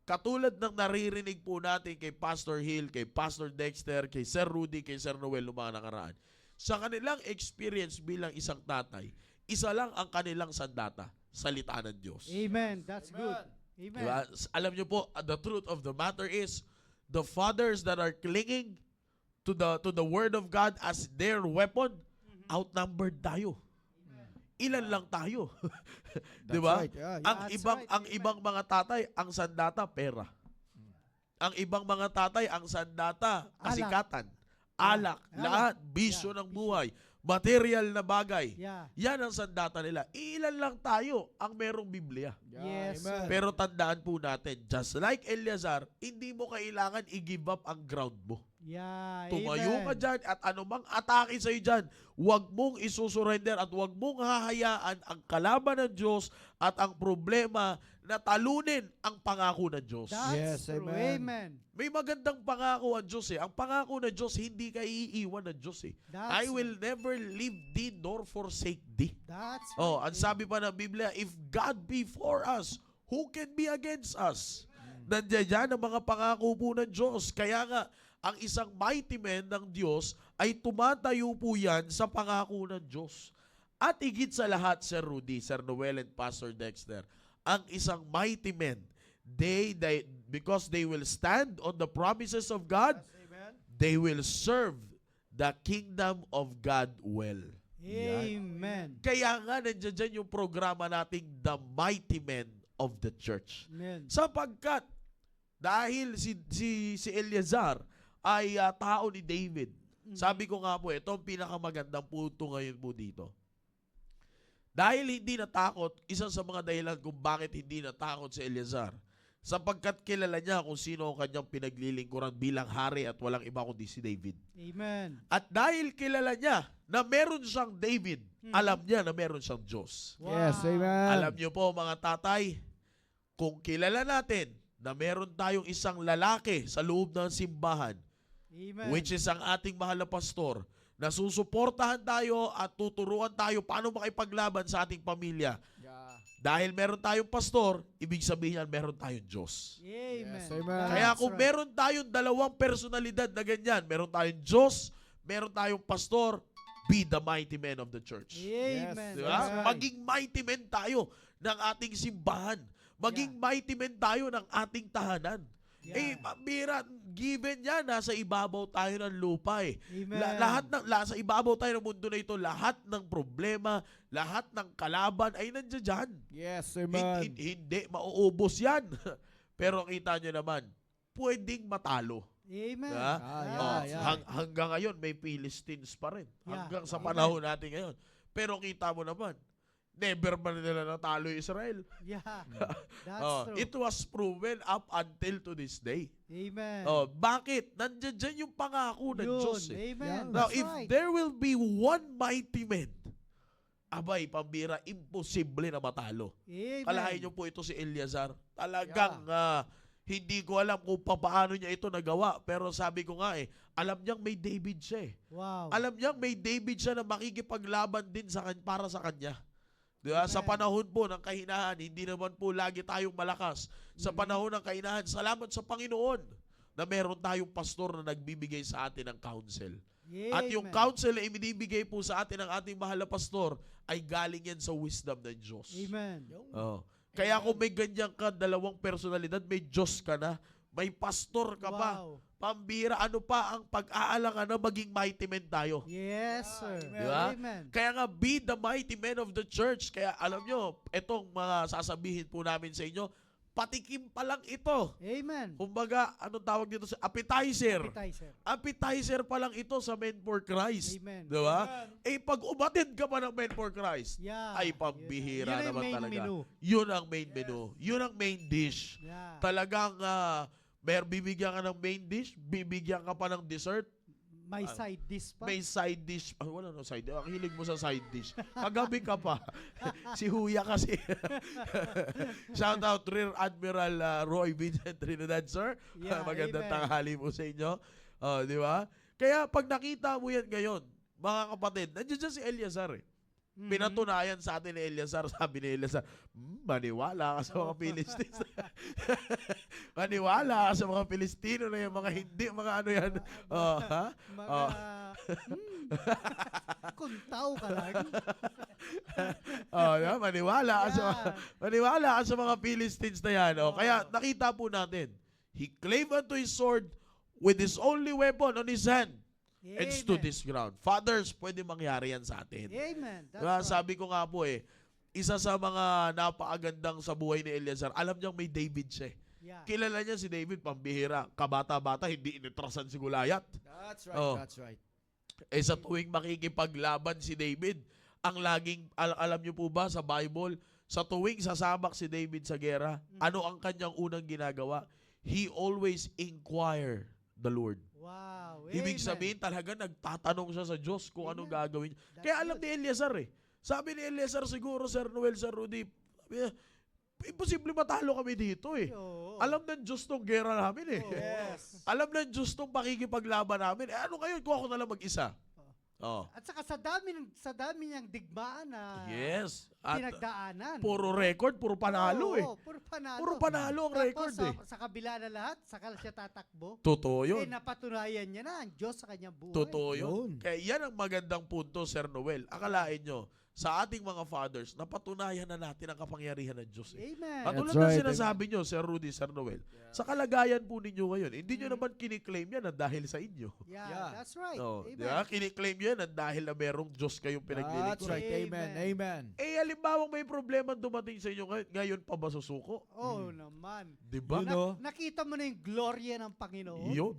Speaker 1: katulad ng naririnig po natin kay Pastor Hill, kay Pastor Dexter, kay Sir Rudy, kay Sir Noel, mga nakaraan, sa kanilang experience bilang isang tatay, Isa lang ang kanilang sandata, salita ng Diyos.
Speaker 2: Amen. That's good. Amen.
Speaker 1: Diba? Alam niyo po, the truth of the matter is, the fathers that are clinging to the word of God as their weapon, outnumbered tayo. Ilan lang tayo. Di ba?
Speaker 3: right. Yeah,
Speaker 1: Ang
Speaker 2: That's
Speaker 1: ibang
Speaker 2: right.
Speaker 1: ang ibang mga tatay, ang sandata pera. Ang ibang mga tatay, ang sandata kasikatan, alak,
Speaker 2: Yeah.
Speaker 1: lahat bisyo
Speaker 2: Yeah.
Speaker 1: ng buhay, material na bagay.
Speaker 2: Yeah.
Speaker 1: Yan ang sandata nila. Ilan lang tayo ang merong Biblia.
Speaker 2: Yes,
Speaker 3: Amen.
Speaker 2: sir.
Speaker 1: Pero tandaan po natin, just like Eleazar, hindi mo kailangan i-give up ang ground mo.
Speaker 2: Yeah.
Speaker 1: Tumayo ka
Speaker 2: Amen.
Speaker 1: dyan at anumang atake sa'yo dyan, huwag mong isusurrender at huwag mong hahayaan ang kalaban ng Diyos at ang problema na talunin ang pangako ng Diyos.
Speaker 2: That's
Speaker 3: Yes,
Speaker 2: true.
Speaker 3: amen.
Speaker 2: Amen.
Speaker 1: May magandang pangako ang Diyos eh. Ang pangako ng Diyos, hindi ka iiwan ng Diyos eh. I
Speaker 2: That's
Speaker 1: will never leave thee nor forsake thee.
Speaker 2: That's
Speaker 1: Oh, ang sabi pa ng Biblia, if God be for us, who can be against us? Nandiyan yan ang mga pangako po ng Diyos. Kaya nga, ang isang mighty man ng Diyos ay tumatayo po yan sa pangako ng Diyos. At higit sa lahat, Sir Rudy, Sir Noel, and Pastor Dexter, ang isang mighty man, because they will stand on the promises of God, they will serve the kingdom of God well.
Speaker 2: Amen.
Speaker 1: Kaya nga nandiyan dyan yung programa nating The Mighty Men of the Church.
Speaker 2: Amen.
Speaker 1: Sapagkat dahil si Eleazar ay tao ni David. Sabi ko nga po, ito ang pinakamagandang punto ngayon po dito. Dahil hindi natakot, isa sa mga dahilan kung bakit hindi natakot si Eleazar, sapagkat kilala niya kung sino ang kanyang pinaglilingkuran bilang hari at walang iba kundi si David.
Speaker 2: Amen.
Speaker 1: At dahil kilala niya na meron siyang David, alam niya na meron siyang Diyos.
Speaker 3: Yes,
Speaker 2: Wow.
Speaker 3: amen.
Speaker 1: Alam niyo po mga tatay, kung kilala natin na meron tayong isang lalaki sa loob ng simbahan,
Speaker 2: Amen.
Speaker 1: which is ang ating mahal na pastor, na susuportahan tayo at tuturuan tayo paano makipaglaban sa ating pamilya.
Speaker 3: Yeah.
Speaker 1: Dahil meron tayong pastor, ibig sabihin yan, meron tayong Diyos.
Speaker 2: Amen.
Speaker 3: Yes, amen.
Speaker 1: Kaya
Speaker 2: That's
Speaker 1: kung
Speaker 2: right.
Speaker 1: meron tayong dalawang personalidad na ganyan, meron tayong Diyos, meron tayong pastor, be the mighty man of the church.
Speaker 2: Amen.
Speaker 3: Yes.
Speaker 1: Diba?
Speaker 2: That's right.
Speaker 1: Maging mighty men tayo ng ating simbahan. Maging mighty men tayo ng ating tahanan.
Speaker 2: Yeah.
Speaker 1: Pambira, given yan, nasa ibabaw tayo ng lupa eh.
Speaker 2: Amen.
Speaker 1: Sa ibabaw tayo ng mundo na ito, lahat ng problema, lahat ng kalaban ay nandiyan dyan.
Speaker 3: Yes, amen.
Speaker 1: Hindi, mauubos yan. Pero kita nyo naman, pwedeng matalo.
Speaker 2: Amen.
Speaker 1: Diba?
Speaker 3: yeah.
Speaker 1: Hanggang ngayon, may Philistines pa rin.
Speaker 2: Yeah.
Speaker 1: Hanggang sa
Speaker 2: Amen.
Speaker 1: panahon natin ngayon. Pero kita mo naman, never ba nila natalo yung Israel?
Speaker 2: Yeah. That's true.
Speaker 1: It was proven up until to this day.
Speaker 2: Amen.
Speaker 1: Bakit? Nandiyan dyan yung pangako ng
Speaker 2: Yun.
Speaker 1: Diyos eh.
Speaker 2: Amen.
Speaker 1: Now,
Speaker 2: That's
Speaker 1: if
Speaker 2: right.
Speaker 1: there will be one mighty man, abay, pambira, imposible na matalo.
Speaker 2: Amen.
Speaker 1: Kalahain niyo po ito si Eleazar. Talagang hindi ko alam kung paano niya ito nagawa. Pero sabi ko nga alam niyang may David siya eh.
Speaker 2: Wow.
Speaker 1: Alam niyang may David siya na makikipaglaban din para sa kanya. Diba?
Speaker 2: Amen.
Speaker 1: Sa panahon po ng kahinahan, hindi naman po lagi tayong malakas. Sa panahon ng kahinahan, salamat sa Panginoon na meron tayong pastor na nagbibigay sa atin ng counsel. At yung
Speaker 2: Amen.
Speaker 1: counsel na ibinibigay po sa atin ng ating mahal na pastor ay galing yan sa wisdom ng Diyos.
Speaker 2: Amen.
Speaker 1: Oh. Kaya kung may ganyan ka, dalawang personalidad, may Diyos ka na, may pastor ka pa,
Speaker 2: Wow.
Speaker 1: pambira, ano pa ang pag-aalangan na maging mighty men tayo.
Speaker 2: Yes, sir.
Speaker 1: Diba?
Speaker 2: Amen.
Speaker 1: Kaya nga, be the mighty men of the church. Kaya alam nyo, itong mga sasabihin po namin sa inyo, patikim pa lang ito.
Speaker 2: Amen.
Speaker 1: Kumbaga, anong tawag dito? Appetizer.
Speaker 2: Appetizer.
Speaker 1: Appetizer pa lang ito sa Men for Christ.
Speaker 2: Amen.
Speaker 1: Diba? Pag umatid ka pa ng Men for Christ,
Speaker 2: Yeah.
Speaker 1: ay pambihira
Speaker 2: Yun ang
Speaker 1: naman
Speaker 2: main
Speaker 1: talaga.
Speaker 2: menu.
Speaker 1: Yun ang main menu. Yun ang main dish.
Speaker 2: Yeah.
Speaker 1: Talagang bibigyan ka ng main dish, bibigyan ka pa ng dessert,
Speaker 2: May side dish pa.
Speaker 1: may side dish. Wala no side dish. Ang hilig mo sa side dish. Kagabi ka pa. Si Huya kasi. Shout out Rear Admiral Roy Vincent Trinidad, sir.
Speaker 2: Yeah,
Speaker 1: Magandang
Speaker 2: amen.
Speaker 1: tanghali po sa inyo. Di ba? Kaya pag nakita mo yan ngayon, mga kapatid, nandiyan dyan si Eleazar eh.
Speaker 2: Mhm.
Speaker 1: Pinatunayan sa atin ni Eleazar, sabi ni Eleazar, maniwala ka sa mga Philistines. Maniwala ka sa mga Pilistino na yung mga hindi, mga ano yan. Ha?
Speaker 2: Mga, Kuntaw ka lang.
Speaker 1: Yeah, maniwala ka sa
Speaker 2: Yan.
Speaker 1: maniwala ka sa mga Philistines na yan. Kaya nakita po natin, he clave unto his sword with his only weapon on his hand and stood
Speaker 2: Amen.
Speaker 1: his ground. Fathers, pwede mangyari yan sa atin.
Speaker 2: Amen. That's
Speaker 1: Diba,
Speaker 2: right.
Speaker 1: sabi ko nga po isa sa mga napakagandang sa buhay ni Eleazar, alam niyang may David siya.
Speaker 2: Yeah.
Speaker 1: Kilala niya si David, pambihira. Kabata-bata, hindi initrasan si Goliath.
Speaker 3: That's right,
Speaker 1: Oh.
Speaker 3: that's right.
Speaker 1: Sa tuwing makikipaglaban si David, ang laging, alam niyo po ba sa Bible, sa tuwing sasabak si David sa gera, ano ang kanyang unang ginagawa? He always inquire the Lord.
Speaker 2: Wow.
Speaker 1: Ibig
Speaker 2: Amen.
Speaker 1: sabihin talaga nagtatanong siya sa Diyos kung anong
Speaker 2: Amen.
Speaker 1: gagawin niya.
Speaker 2: That's
Speaker 1: Kaya alam
Speaker 2: good.
Speaker 1: ni Eleazar Sabi ni Eleazar siguro, Sir Noel, Sir Rudy, sabi niya, imposible matalo kami dito
Speaker 2: Oo.
Speaker 1: Alam ng Diyos tong gera namin
Speaker 2: Oo.
Speaker 3: Yes.
Speaker 1: Alam ng Diyos tong pakikipaglaban namin. Ano ngayon kung ako na lang mag-isa? Oh.
Speaker 2: At saka sa dami niyang digmaan na
Speaker 1: Yes. At
Speaker 2: pinagdaanan.
Speaker 1: puro record, puro panalo
Speaker 2: Oo, puro panalo.
Speaker 1: Puro panalo ang
Speaker 2: Tapos
Speaker 1: record
Speaker 2: sa kabila na lahat, saka siya tatakbo.
Speaker 1: Totoo yun.
Speaker 2: Napatunayan niya na ang Diyos sa kanyang buhay.
Speaker 1: Totoo yun.
Speaker 3: Yun.
Speaker 1: Kaya yan ang magandang punto, Sir Noel. Akalain nyo, sa ating mga fathers, napatunayan na natin ang kapangyarihan ng Diyos.
Speaker 2: Amen.
Speaker 1: Katulad
Speaker 3: That's
Speaker 1: ng
Speaker 3: right.
Speaker 1: sinasabi nyo, Sir Rudy, Sir Noel, sa kalagayan po ninyo ngayon, hindi nyo naman kiniklaim yan na dahil sa inyo.
Speaker 2: Yeah,
Speaker 3: Yeah.
Speaker 2: that's right.
Speaker 1: No,
Speaker 2: Amen.
Speaker 1: di ba? Kiniklaim nyo yan na dahil na merong Diyos kayong
Speaker 3: That's
Speaker 1: pinaglilingkuran.
Speaker 3: right. Amen. Amen.
Speaker 1: Halimbawa may problema dumating sa inyo ngayon pa ba susuko?
Speaker 2: Oh, naman.
Speaker 1: Di ba?
Speaker 3: Yun, no?
Speaker 2: Nakita mo na yung gloria ng Panginoon.
Speaker 1: Yun.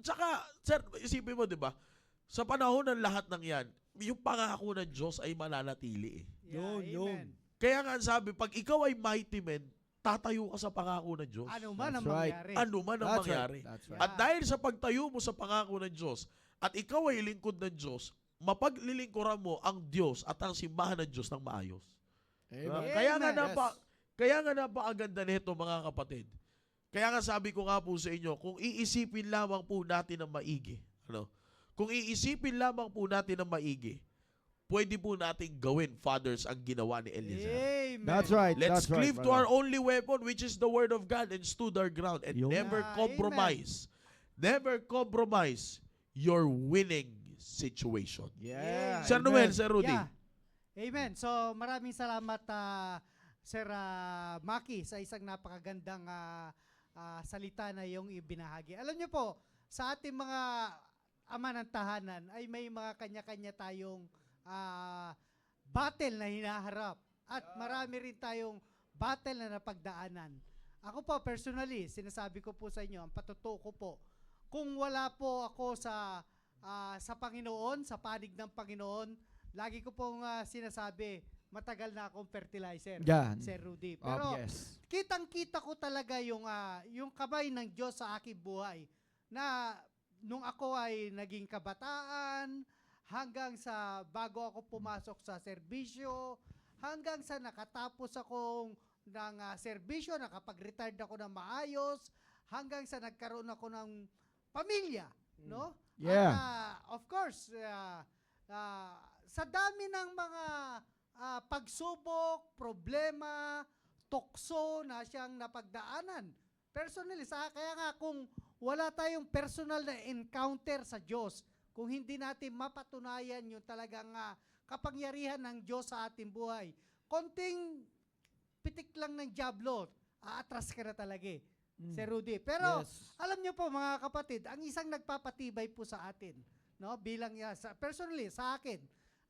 Speaker 1: Tsaka, sir, isipin mo, di ba? Sa panahon ng lahat ng yan, yung pangako ng Diyos ay mananatili.
Speaker 2: Yeah,
Speaker 3: Yun.
Speaker 2: amen.
Speaker 1: Kaya nga sabi, pag ikaw ay mighty man, tatayo ka sa pangako ng Diyos.
Speaker 2: Ano man ang
Speaker 3: That's right.
Speaker 2: mangyari.
Speaker 1: Ano man ang
Speaker 3: That's
Speaker 1: mangyari.
Speaker 3: right. That's right.
Speaker 1: At dahil sa pagtayo mo sa pangako ng Diyos, at ikaw ay lingkod ng Diyos, mapaglilingkuran mo ang Diyos at ang simbahan ng Diyos ng maayos.
Speaker 3: Amen.
Speaker 1: Kaya nga
Speaker 2: Amen.
Speaker 1: kaya nga napakaganda nito mga kapatid. Kaya nga sabi ko nga po sa inyo, kung iisipin lamang po natin ng maigi, kung iisipin lamang po natin ng maigi, pwede po nating gawin, fathers, ang ginawa ni Eleazar.
Speaker 2: Amen.
Speaker 3: That's right.
Speaker 1: Let's
Speaker 3: That's right,
Speaker 1: cleave to
Speaker 3: brother.
Speaker 1: our only weapon, which is the word of God, and stood our ground, and
Speaker 3: Yun.
Speaker 1: never
Speaker 2: Ah,
Speaker 1: compromise. Never compromise your winning situation.
Speaker 3: Yeah.
Speaker 1: Sir
Speaker 3: amen.
Speaker 1: Noel, Sir Rudy.
Speaker 2: Yeah. Amen. So maraming salamat Sir Maki sa isang napakagandang salita na iyong ibinahagi. Alam niyo po, sa ating mga ama ng tahanan ay may mga kanya-kanya tayong battle na hinaharap at marami rin tayong battle na napagdaanan. Ako po personally, sinasabi ko po sa inyo, ang patutuo ko po, kung wala po ako sa Panginoon, sa panig ng Panginoon, lagi ko pong sinasabi, matagal na akong fertilizer,
Speaker 3: Yan.
Speaker 2: Sir Rudy. Pero
Speaker 3: Yes.
Speaker 2: kitang-kita ko talaga yung kamay ng Diyos sa aking buhay na nung ako ay naging kabataan, hanggang sa bago ako pumasok sa serbisyo, hanggang sa nakatapos akong ng serbisyo, nakapag-retired ako ng maayos, hanggang sa nagkaroon ako ng pamilya, no?
Speaker 3: Yeah.
Speaker 2: At, of course, sa dami ng mga pagsubok, problema, tukso na siyang napagdaanan. Personally, kaya nga kung wala tayong personal na encounter sa Diyos, kung hindi natin mapatunayan yung talagang kapangyarihan ng Diyos sa ating buhay, konting pitik lang ng diablo, aatras ka na talaga Sir Rudy. Pero
Speaker 3: Yes.
Speaker 2: alam niyo po mga kapatid, ang isang nagpapatibay po sa atin, no, bilang personally sa akin,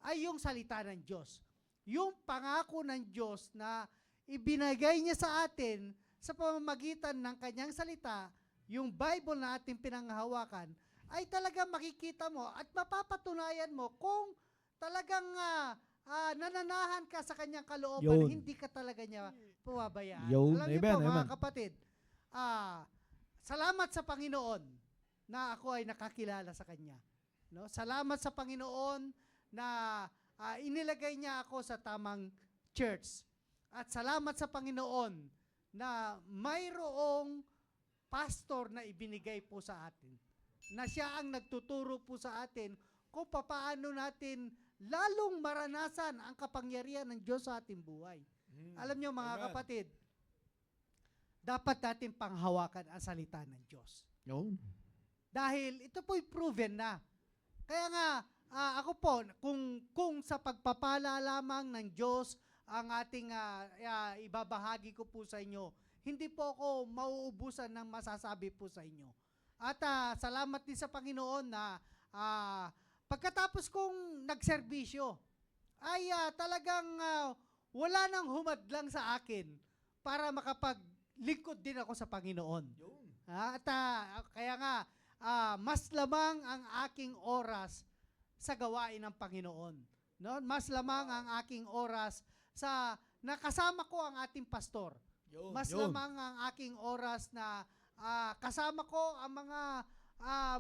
Speaker 2: ay yung salita ng Diyos. Yung pangako ng Diyos na ibinigay niya sa atin sa pamamagitan ng kanyang salita, yung Bible na ating pinanghahawakan, ay talagang makikita mo at mapapatunayan mo kung talagang nananahan ka sa kanyang kalooban,
Speaker 3: Yun.
Speaker 2: hindi ka talaga niya pababayaan.
Speaker 3: Yun.
Speaker 2: Alam niyo
Speaker 3: Amen,
Speaker 2: po mga
Speaker 3: amen.
Speaker 2: kapatid, salamat sa Panginoon na ako ay nakakilala sa Kanya. No? Salamat sa Panginoon na inilagay niya ako sa tamang church. At salamat sa Panginoon na mayroong pastor na ibinigay po sa atin. Na siya ang nagtuturo po sa atin kung paano natin lalong maranasan ang kapangyarihan ng Diyos sa ating buhay. Alam niyo mga
Speaker 3: Amen.
Speaker 2: kapatid, dapat natin panghawakan ang salita ng Diyos.
Speaker 3: Yun.
Speaker 2: Dahil ito po'y proven na. Kaya nga, ako po, kung sa pagpapala lamang ng Diyos ang ating ibabahagi ko po sa inyo, hindi po ako mauubusan ng masasabi po sa inyo. At salamat din sa Panginoon na pagkatapos kong nagserbisyo, ay talagang wala nang humadlang sa akin para makapaglingkod din ako sa Panginoon. At kaya nga, mas lamang ang aking oras sa gawain ng Panginoon. No? Mas lamang ang aking oras sa nakasama ko ang ating pastor. Mas lamang ang aking oras na kasama ko ang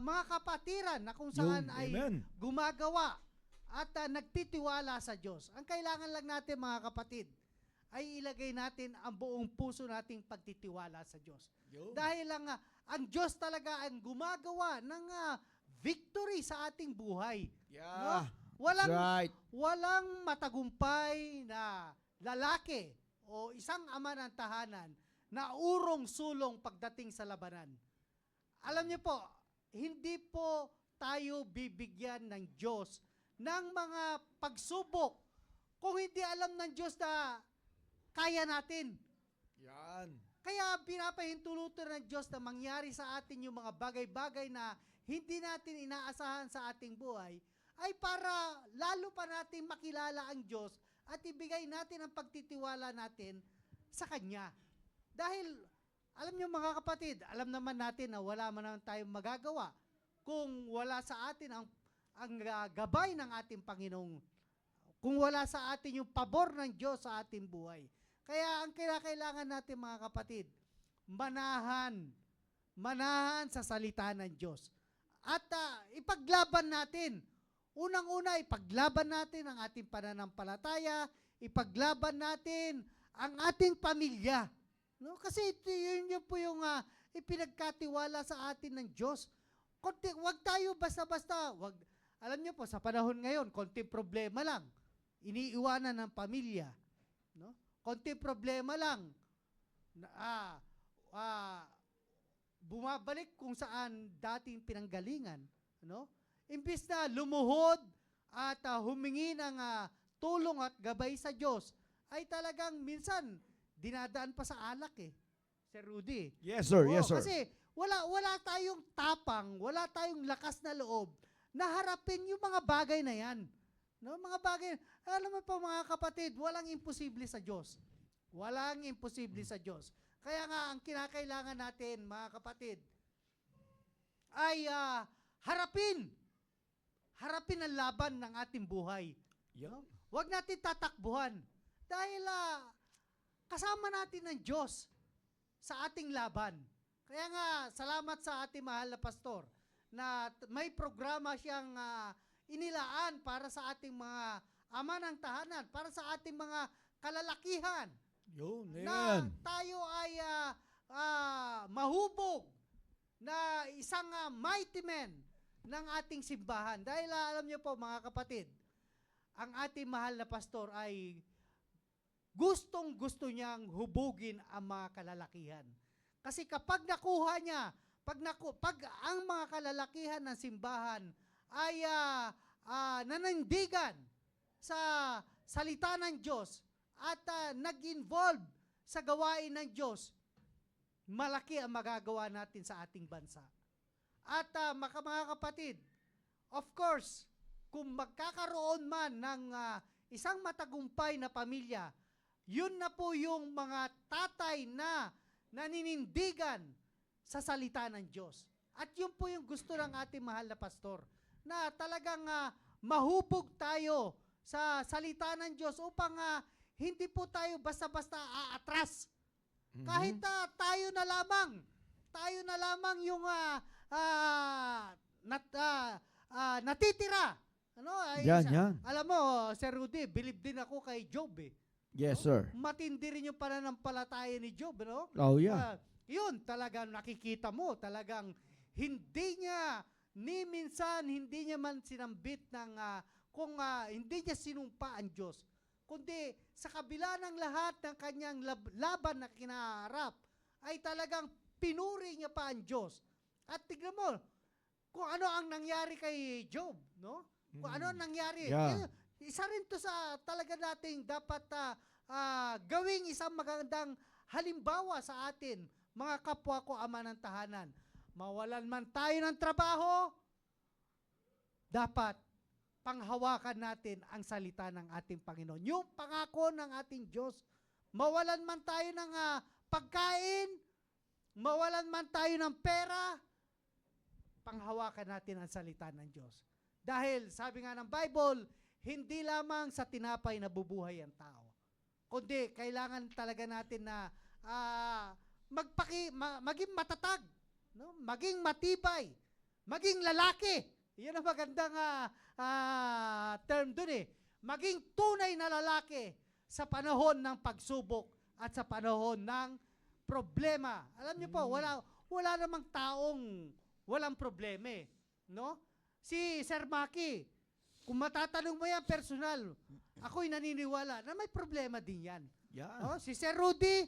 Speaker 2: mga kapatiran na kung saan ay
Speaker 3: Amen.
Speaker 2: gumagawa at nagtitiwala sa Diyos. Ang kailangan lang natin mga kapatid ay ilagay natin ang buong puso nating pagtitiwala sa Diyos. Dahil lang ang Diyos talaga ang gumagawa ng victory sa ating buhay. No?
Speaker 3: That's right.
Speaker 2: Walang matagumpay na lalaki o isang ama ng tahanan na urong-sulong pagdating sa labanan. Alam niyo po, hindi po tayo bibigyan ng Diyos ng mga pagsubok kung hindi alam ng Diyos na kaya natin.
Speaker 3: Yan.
Speaker 2: Kaya pinapahintulutan ng Diyos na mangyari sa atin yung mga bagay-bagay na hindi natin inaasahan sa ating buhay ay para lalo pa natin makilala ang Diyos at ibigay natin ang pagtitiwala natin sa Kanya. Dahil, alam niyo mga kapatid, alam naman natin na wala man naman tayong magagawa kung wala sa atin ang gabay ng ating Panginoong, kung wala sa atin yung pabor ng Diyos sa ating buhay. Kaya ang kailangan natin mga kapatid, manahan sa salita ng Diyos. At ipaglaban natin. Unang-una, ipaglaban natin ang ating pananampalataya, ipaglaban natin ang ating pamilya. No? Kasi yun po yung ipinagkatiwala sa atin ng Diyos. Wag tayo basta-basta. Alam niyo po, sa panahon ngayon, konting problema lang. Iniiwanan ng pamilya. No? Konting problema lang. Bumabalik kung saan dating pinanggalingan. No? Imbis na lumuhod at humingi ng tulong at gabay sa Diyos, ay talagang minsan dinadaan pa sa alak Sir Rudy.
Speaker 3: Yes, sir.
Speaker 2: Oo,
Speaker 3: Yes, sir.
Speaker 2: Kasi wala tayong tapang, wala tayong lakas na loob na harapin yung mga bagay na yan. No, mga bagay, alam mo po mga kapatid, walang imposible sa Diyos. Walang imposible sa Diyos. Kaya nga, ang kinakailangan natin, mga kapatid, ay harapin ang laban ng ating buhay. No? Huwag natin tatakbuhan. Dahil kasama natin ng Diyos sa ating laban. Kaya nga, salamat sa ating mahal na pastor na may programa siyang inilaan para sa ating mga ama ng tahanan, para sa ating mga kalalakihan.
Speaker 3: Yun,
Speaker 2: Na
Speaker 3: amen.
Speaker 2: tayo ay mahubog na isang mighty man ng ating simbahan. Dahil alam niyo po mga kapatid, ang ating mahal na pastor ay gustong-gusto niyang hubugin ang mga kalalakihan. Kasi kapag nakuha niya, pag ang mga kalalakihan ng simbahan ay nanindigan sa salita ng Diyos at nag-involve sa gawain ng Diyos, malaki ang magagawa natin sa ating bansa. At mga kapatid, of course, kung magkakaroon man ng isang matagumpay na pamilya, yun na po yung mga tatay na naninindigan sa salita ng Diyos. At yun po yung gusto ng ating mahal na pastor, na talagang mahubog tayo sa salita ng Diyos upang hindi po tayo basta-basta aatras. Kahit tayo na lamang yung natitira. Ano?
Speaker 3: Yan.
Speaker 2: Alam mo, Sir Rudy, believe din ako kay Job
Speaker 3: Yes, sir.
Speaker 2: Matindi rin yung pananampalataya ni Job, no?
Speaker 3: Oh, yeah.
Speaker 2: Yun, talagang nakikita mo, talagang hindi niya, ni minsan, hindi niya man sinambit ng, hindi niya sinumpa ang Diyos. Kundi, sa kabila ng lahat ng kanyang laban na kinaharap, ay talagang pinuri niya pa ang Diyos. At tignan mo, kung ano ang nangyari kay Job, no? Kung ano ang nangyari.
Speaker 3: Yeah.
Speaker 2: Isa rin to sa talaga nating dapat gawing isang magandang halimbawa sa atin, mga kapwa ko ama ng tahanan. Mawalan man tayo ng trabaho, dapat panghawakan natin ang salita ng ating Panginoon. Yung pangako ng ating Diyos. Mawalan man tayo ng pagkain, mawalan man tayo ng pera, panghawakan natin ang salita ng Diyos. Dahil sabi nga ng Bible, hindi lamang sa tinapay nabubuhay ang tao, kundi kailangan talaga natin na maging matatag, no? Maging matibay, maging lalaki. Yan ang magandang term dun eh. Maging tunay na lalaki sa panahon ng pagsubok at sa panahon ng problema. Alam niyo po, wala namang taong walang problema eh, no? Si Sir Maki, kung matatanong mo yan personal, ako'y naniniwala na may problema din yan.
Speaker 3: Yan.
Speaker 2: No? Si Sir Rudy,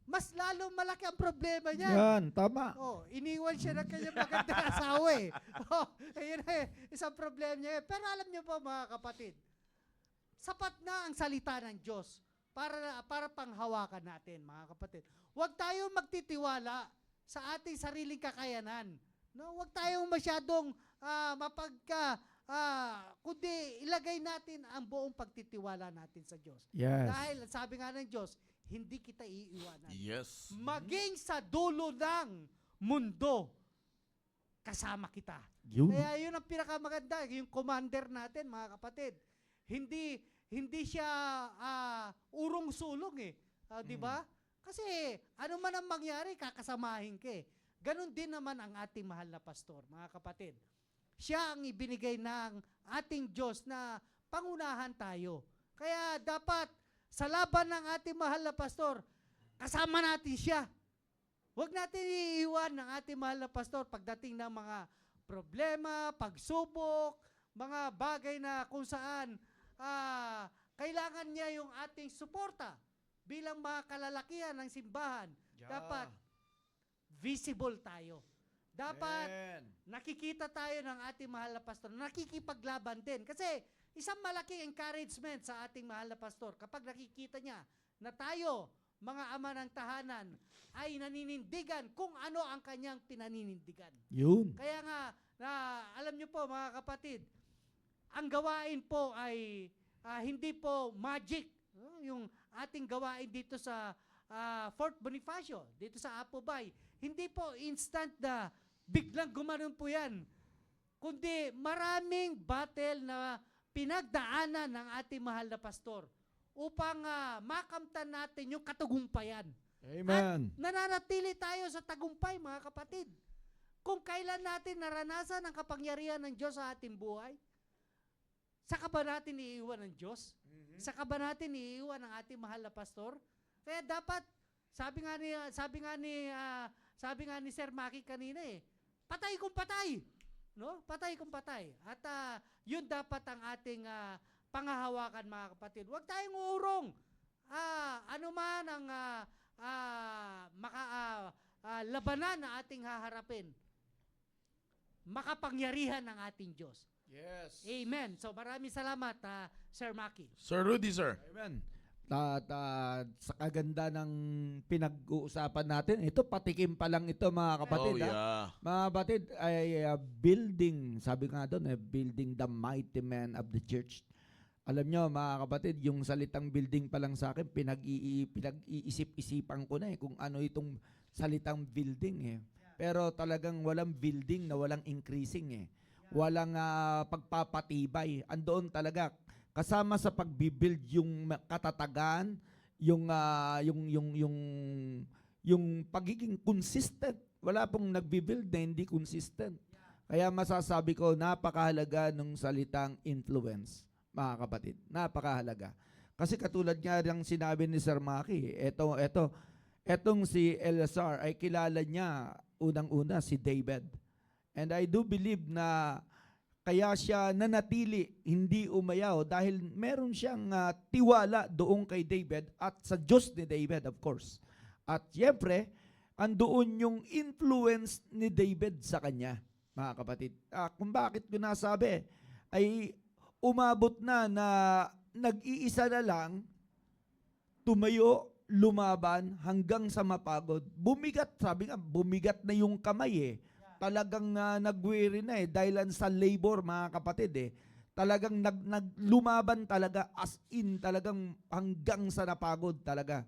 Speaker 2: mas lalo malaki ang problema niya.
Speaker 3: Yan, tama.
Speaker 2: Oh, iniwan siya ng kanyang magandang asawa eh. Oh, ayun eh, isang problema niya. Pero alam niyo po mga kapatid, sapat na ang salita ng Diyos para panghawakan natin, mga kapatid. Huwag tayong magtitiwala sa ating sariling kakayanan. No, huwag tayong masyadong kundi ilagay natin ang buong pagtitiwala natin sa Diyos.
Speaker 3: Yes.
Speaker 2: Dahil sabi nga ng Diyos, hindi kita iiwanan.
Speaker 1: Yes.
Speaker 2: Maging sa dulo ng mundo, kasama kita.
Speaker 3: Yun.
Speaker 2: Kaya yun ang pinakamaganda, yung commander natin, mga kapatid. Hindi siya urong-sulong eh. Di ba? Kasi ano man ang mangyari, kakasamahin ka eh. Ganon din naman ang ating mahal na pastor, mga kapatid. Siya ang ibinigay ng ating Diyos na pangunahan tayo. Kaya dapat sa laban ng ating mahal na pastor, kasama natin siya. Huwag natin iiwan ng ating mahal na pastor pagdating ng mga problema, pagsubok, mga bagay na kung saan kailangan niya yung ating suporta bilang mga kalalakihan ng simbahan. Dapat visible tayo. Dapat nakikita tayo ng ating mahal na pastor, nakikipaglaban din. Kasi isang malaking encouragement sa ating mahal na pastor kapag nakikita niya na tayo, mga ama ng tahanan, ay naninindigan kung ano ang kanyang pinaninindigan.
Speaker 3: Yun.
Speaker 2: Kaya nga, alam niyo po mga kapatid, ang gawain po ay hindi po magic. Yung ating gawain dito sa Fort Bonifacio, dito sa Apobay, hindi po instant na biglang gumanon po yan. Kundi maraming battle na pinagdaanan ng ating mahal na pastor upang makamtan natin yung katagumpayan.
Speaker 3: Amen.
Speaker 2: At nananatili tayo sa tagumpay, mga kapatid. Kung kailan natin naranasan ang kapangyarihan ng Diyos sa ating buhay, saka ba natin iiwan ng Diyos? Saka ba natin iiwan ang ating mahal na pastor? Kaya dapat, sabi nga ni Sir Maki kanina eh, patay kung patay. No? Patay kung patay. At yun dapat ang ating panghahawakan, mga kapatid. Huwag tayong uurong. Ano man ang labanan na ating haharapin, makapangyarihan ng ating Diyos.
Speaker 3: Yes.
Speaker 2: Amen. So maraming salamat, Sir Maki.
Speaker 1: Sir Rudy, sir.
Speaker 3: Amen. Sa kaganda ng pinag-uusapan natin, ito patikim pa lang ito, mga kapatid.
Speaker 1: Oh, yeah.
Speaker 3: Mga kapatid, ay building, sabi nga doon, building the mighty man of the church. Alam nyo, mga kapatid, yung salitang building pa lang sa akin, pinag-iisip-isipan ko na kung ano itong salitang building Pero talagang walang building na walang increasing Walang pagpapatibay. Andoon talaga kasama sa pagbibuild yung katatagan, yung pagiging consistent. Wala pong nagbibuild na hindi consistent. Kaya masasabi ko, napakahalaga ng salitang influence, mga kapatid. Napakahalaga. Kasi katulad nga ng sinabi ni Sir Maki, etong si Eleazar ay kilala niya unang-una si David. And I do believe na kaya siya nanatili, hindi umayaw dahil meron siyang tiwala doon kay David at sa Diyos ni David, of course. At siyempre, andoon yung influence ni David sa kanya, mga kapatid. Kung bakit ko nasabi, ay umabot na nag-iisa na lang, tumayo, lumaban hanggang sa mapagod. Bumigat, sabi nga, bumigat na yung kamay eh. Talagang nagwiri na eh, dahil sa labor, mga kapatid eh. Talagang naglumaban talaga, as in, talagang hanggang sa napagod talaga.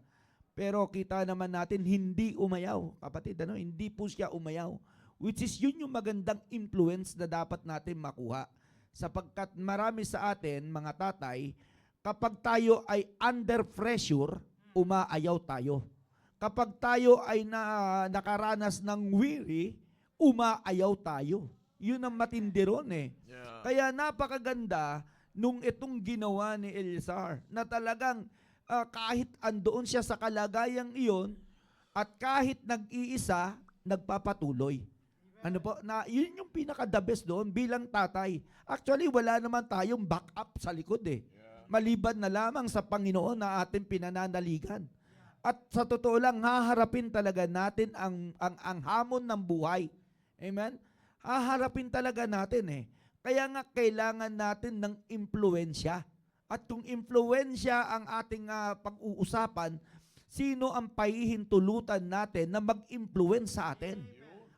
Speaker 3: Pero kita naman natin, hindi umayaw, kapatid, hindi po siya umayaw. Which is yun yung magandang influence na dapat natin makuha. Sapagkat marami sa atin, mga tatay, kapag tayo ay under pressure, umaayaw tayo. Kapag tayo ay nakaranas ng weary, umaayaw tayo. Yun ang matindi ron eh.
Speaker 1: Yeah.
Speaker 3: Kaya napakaganda nung itong ginawa ni Eleazar na talagang kahit andoon siya sa kalagayang iyon at kahit nag-iisa, nagpapatuloy. Ano po? Yun yung pinaka-the best doon bilang tatay. Actually, wala naman tayong backup sa likod eh. Maliban na lamang sa Panginoon na ating pinananaligan. At sa totoo lang, haharapin talaga natin ang hamon ng buhay. Amen? Haharapin talaga natin eh. Kaya nga kailangan natin ng impluensya. At kung impluensya ang ating pag-uusapan, sino ang pahihintulutan natin na mag-influence sa atin?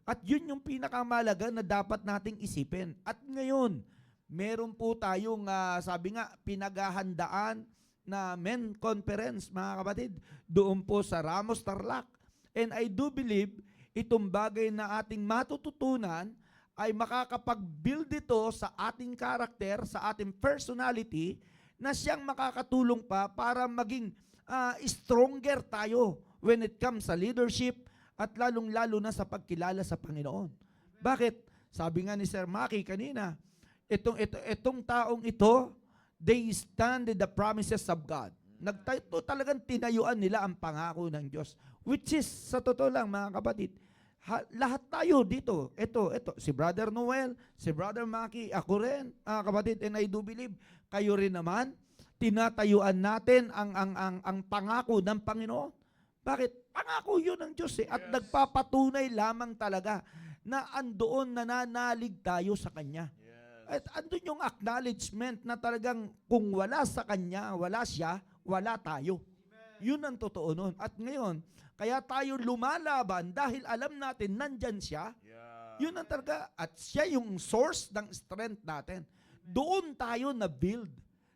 Speaker 3: At yun yung pinakamalaga na dapat nating isipin. At ngayon, meron po tayong, sabi nga, pinaghahandaan na men conference, mga kapatid, doon po sa Ramos, Tarlac. And I do believe, itong bagay na ating matututunan ay makakapag-build ito sa ating karakter, sa ating personality, na siyang makakatulong pa para maging stronger tayo when it comes sa leadership at lalong-lalo na sa pagkilala sa Panginoon. Bakit? Sabi nga ni Sir Maki kanina, itong taong ito, they stand in the promises of God. Talagang tinayuan nila ang pangako ng Diyos. Which is, sa totoo lang mga kapatid, lahat tayo dito, ito, si Brother Noel, si Brother Maki, ako rin, kapatid, and I do believe, kayo rin naman, tinatayuan natin ang pangako ng Panginoon. Bakit? Pangako yun ng Diyos eh. At nagpapatunay lamang talaga na andoon nananalig tayo sa Kanya. At andun yung acknowledgement na talagang kung wala sa Kanya, wala siya, wala tayo. Yun ang totoo nun. At ngayon, kaya tayo lumalaban dahil alam natin nandyan siya. Yun ang talaga. At siya yung source ng strength natin. Doon tayo na-build.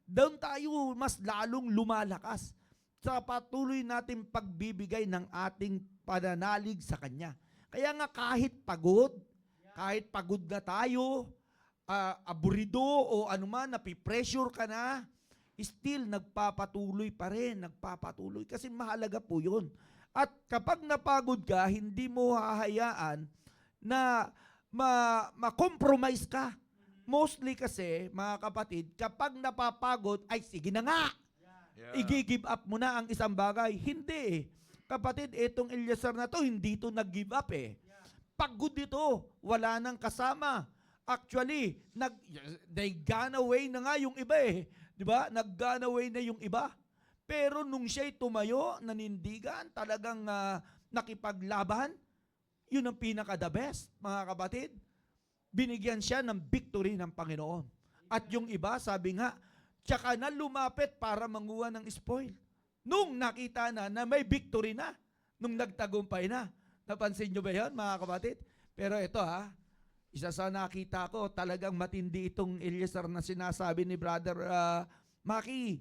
Speaker 3: Doon tayo mas lalong lumalakas sa patuloy natin pagbibigay ng ating pananalig sa Kanya. Kaya nga kahit pagod na tayo, aburido o anuman, napipressure ka na, still nagpapatuloy pa rin, nagpapatuloy. Kasi mahalaga po yun. At kapag napagod ka, hindi mo hahayaan na ma-compromise ka. Mostly kasi, mga kapatid, kapag napapagod, ay sige na nga. I-give up mo na ang isang bagay. Hindi eh. Kapatid, itong Eleazar na to, hindi to nag-give up eh. Pagod ito, wala nang kasama. Actually, they gone away na nga yung iba eh. Di ba? Nag-gone away na yung iba. Pero nung siya'y tumayo, nanindigan, talagang nakipaglaban, yun ang pinaka-the best, mga kapatid. Binigyan siya ng victory ng Panginoon. At yung iba, sabi nga, tsaka na lumapit para manguha ng spoil. Nung nakita na may victory na, nung nagtagumpay na. Napansin nyo ba yun, mga kapatid? Pero ito isa sa nakita ko, talagang matindi itong Eleazar na sinasabi ni Brother Maki.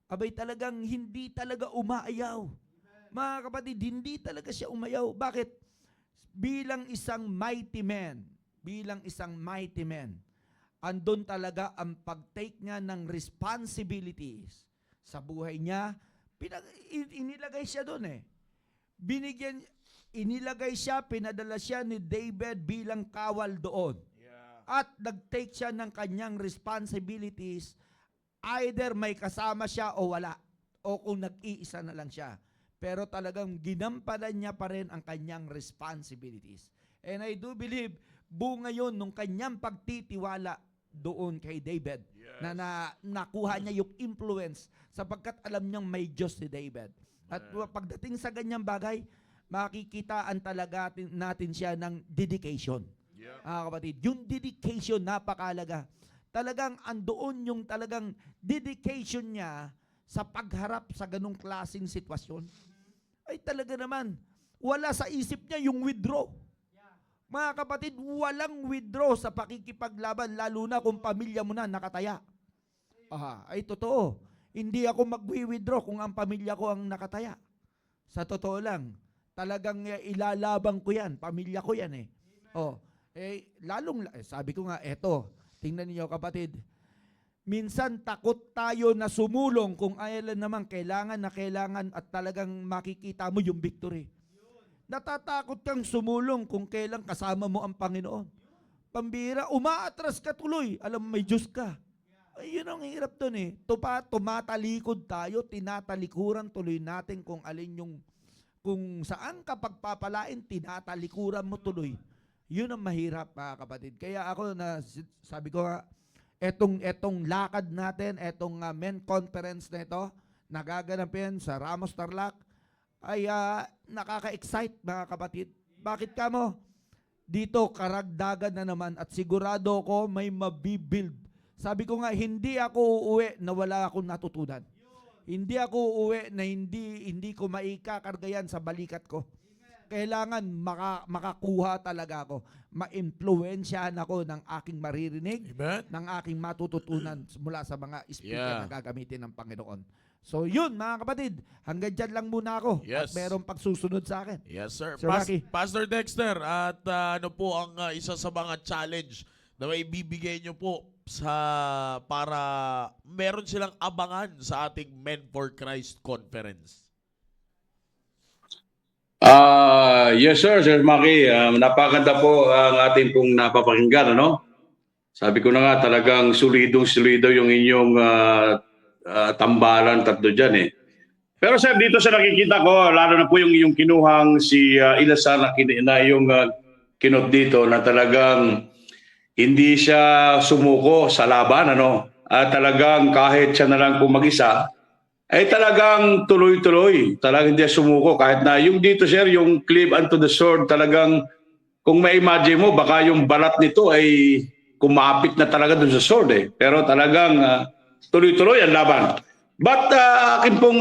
Speaker 3: Abay talagang hindi talaga umaayaw. Mga kapatid, hindi talaga siya umayaw. Bakit? Bilang isang mighty man, andun talaga ang pag-take niya ng responsibilities sa buhay niya. Inilagay siya doon eh. Inilagay siya, pinadala siya ni David bilang kawal doon. At nag-take siya ng kanyang responsibilities, either may kasama siya o wala, o kung nag-iisa na lang siya. Pero talagang ginampanan niya pa rin ang kanyang responsibilities. And I do believe, bunga yun nung kanyang pagtitiwala doon kay David. Na nakuha niya yung influence sapagkat alam niyang may Diyos si David. At pagdating sa ganyang bagay, makikitaan talaga natin siya ng dedication. Kapatid, yung dedication napakalaga. talagang andoon yung talagang dedication niya sa pagharap sa ganung klaseng sitwasyon, ay talaga naman, wala sa isip niya yung withdraw. Mga kapatid, walang withdraw sa pakikipaglaban, lalo na kung pamilya mo na nakataya. Ay totoo, hindi ako mag-withdraw kung ang pamilya ko ang nakataya. Sa totoo lang, talagang ilalabang ko yan, pamilya ko yan eh. Sabi ko nga, eto, tingnan niyo kapatid, minsan takot tayo na sumulong kung ailan naman kailangan at talagang makikita mo yung victory. Natatakot kang sumulong kung kailan kasama mo ang Panginoon. Pambira, umaatras ka tuloy. Alam mo, may Diyos ka. Ay, yun ang hirap dun eh. Tumatalikod tayo, tinatalikuran tuloy natin kung alin yung, kung saan ka pagpapalain, tinatalikuran mo tuloy. Yun ang mahirap, mga kapatid. Kaya ako sabi ko nga, etong lakad natin, etong men conference na ito, nagaganapin sa Ramos Tarlac, ay nakaka-excite, mga kapatid. Bakit ka mo? Dito, karagdagan na naman at sigurado ko may mabibuild. Sabi ko nga, hindi ako uuwi na wala akong natutunan. Hindi ako uuwi na hindi ko maikakargayan sa balikat ko. Kailangan makakuha talaga ako. Ma-influensyahan ako ng aking maririnig,
Speaker 1: Amen.
Speaker 3: ng aking matututunan mula sa mga speaker na gagamitin ng Panginoon. So yun, mga kapatid, hanggang dyan lang muna ako.
Speaker 1: Yes.
Speaker 3: At merong pagsusunod sa akin.
Speaker 1: Yes, sir.
Speaker 3: Sir Rocky.
Speaker 1: Pastor Dexter, at ano po ang isa sa mga challenge na may bibigay nyo po para meron silang abangan sa ating Men for Christ Conference?
Speaker 4: Yes sir, Sir Maki, napakaganda po ang ating pong napapakinggan, ano? Sabi ko na nga, talagang solido yung inyong tambalan tatlo dyan eh. Pero sir, dito sa nakikita ko, lalo na po yung kinuhang si Ilazar na yung kinot dito na talagang hindi siya sumuko sa laban, ano? At talagang kahit siya na lang po mag-isa, ay talagang tuloy-tuloy. Talagang hindi sumuko. Kahit na yung dito, sir, yung cleave unto the sword, talagang kung ma-imagine mo, baka yung balat nito ay kumapit na talaga dun sa sword eh. Pero talagang tuloy-tuloy ang laban. But akin pong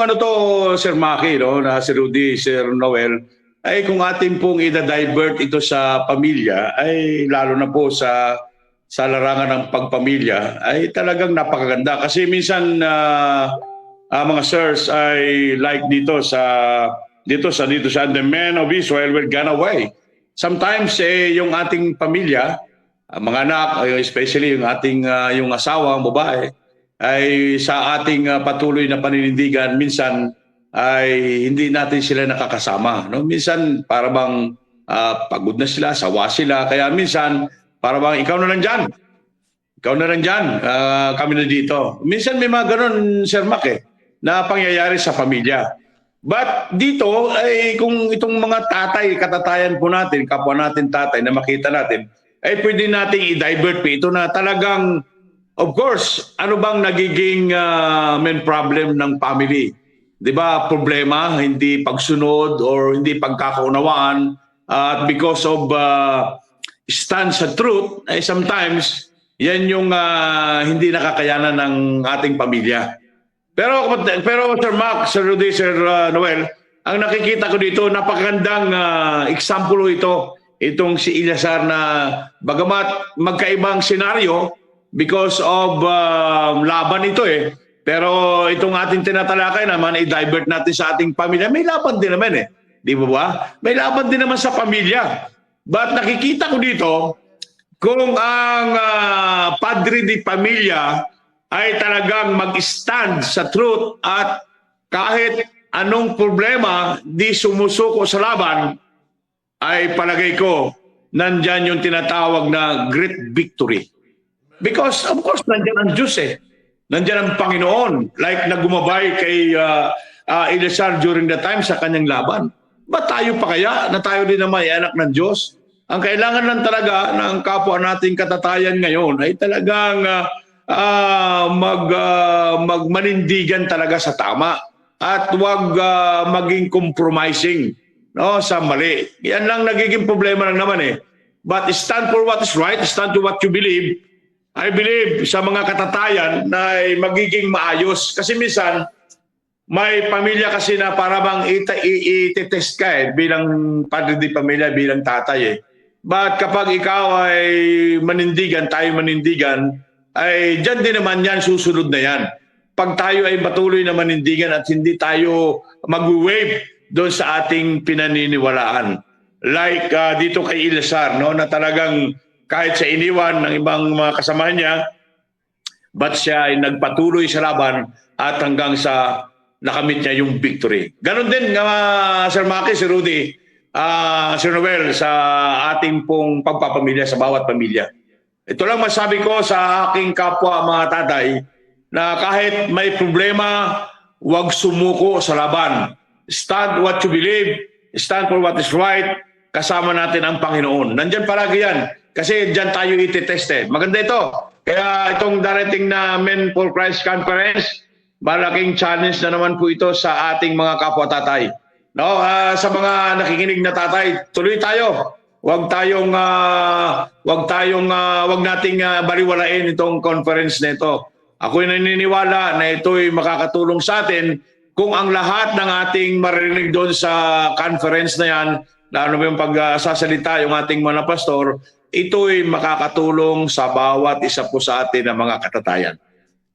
Speaker 4: Sir Maki, no, na si Rudy, Sir Noel, ay kung atin pong i-divert ito sa pamilya, ay lalo na po sa larangan ng pagpamilya, ay talagang napakaganda. Kasi minsan mga sirs ay like dito sa the men of Israel were gone away. Sometimes yung ating pamilya, mga anak, especially yung ating yung asawa, ang babae, ay sa ating patuloy na paninindigan, minsan ay hindi natin sila nakakasama. No? Minsan para bang pagod na sila, sawa sila, kaya minsan para bang ikaw na lang dyan. Ikaw na lang dyan, kami na dito. Minsan may mga ganun, Sir Mac, na pangyayari sa pamilya. But dito, ay kung itong mga katatayan po natin, kapwa natin tatay na makita natin, ay pwede nating i-divert po ito na talagang, of course, ano bang nagiging main problem ng family? Di ba, problema, hindi pagsunod or hindi pagkakaunawaan, at because of stand sa truth, ay sometimes, yan yung hindi nakakayanan ng ating pamilya. Pero Sir Mac, Sir Rudy, Sir Noel, ang nakikita ko dito, napakagandang example itong si Ilazar na bagamat magkaibang senaryo because of laban ito pero itong ating tinatalakay naman, i-divert natin sa ating pamilya, may laban din naman Di ba? May laban din naman sa pamilya. But nakikita ko dito, kung ang padre di pamilya ay talagang mag-stand sa truth at kahit anong problema di sumusuko sa laban, ay palagay ko nandyan yung tinatawag na great victory. Because of course nandyan ang Diyos Nandyan ang Panginoon, like nagumabay kay Ilazar during the time sa kanyang laban. Ba't tayo pa kaya na tayo din naman ay anak ng Diyos? Ang kailangan lang talaga ng kapwa nating katatayan ngayon ay talagang magmanindigan talaga sa tama at huwag maging compromising sa mali. Yan lang nagiging problema lang naman But stand for what is right, stand to what you believe. I believe sa mga katatayan na ay magiging maayos. Kasi minsan, may pamilya kasi na para bang i-test ka bilang padre di pamilya, bilang tatay But kapag ikaw ay manindigan, tayo manindigan, ay dyan din naman yan, susunod na yan. Pag tayo ay patuloy na manindigan at hindi tayo mag-wave doon sa ating pinaniniwalaan. Like dito kay Ilsar, no, na talagang kahit sa iniwan ng ibang mga kasama niya, but siya ay nagpatuloy sa laban at hanggang sa nakamit niya yung victory. Ganon din Sir Maki, Sir Rudy, Sir Noel, sa ating pong pagpapamilya sa bawat pamilya. Ito lang masabi ko sa aking kapwa mga tatay na kahit may problema, huwag sumuko sa laban. Stand what you believe, stand for what is right, kasama natin ang Panginoon. Nandyan palagi yan. Kasi dyan tayo iti-test Maganda ito. Kaya itong darating na Men for Christ Conference, malaking challenge na naman po ito sa ating mga kapwa-tatay. No, sa mga nakikinig na tatay, tuloy tayo. Huwag nating baliwalain itong conference na ito. Ako'y naniniwala na ito'y makakatulong sa atin kung ang lahat ng ating marinig doon sa conference na yan, lalo yung pagsasalita yung ating mga pastor, ito'y makakatulong sa bawat isa po sa atin ng mga katatayan.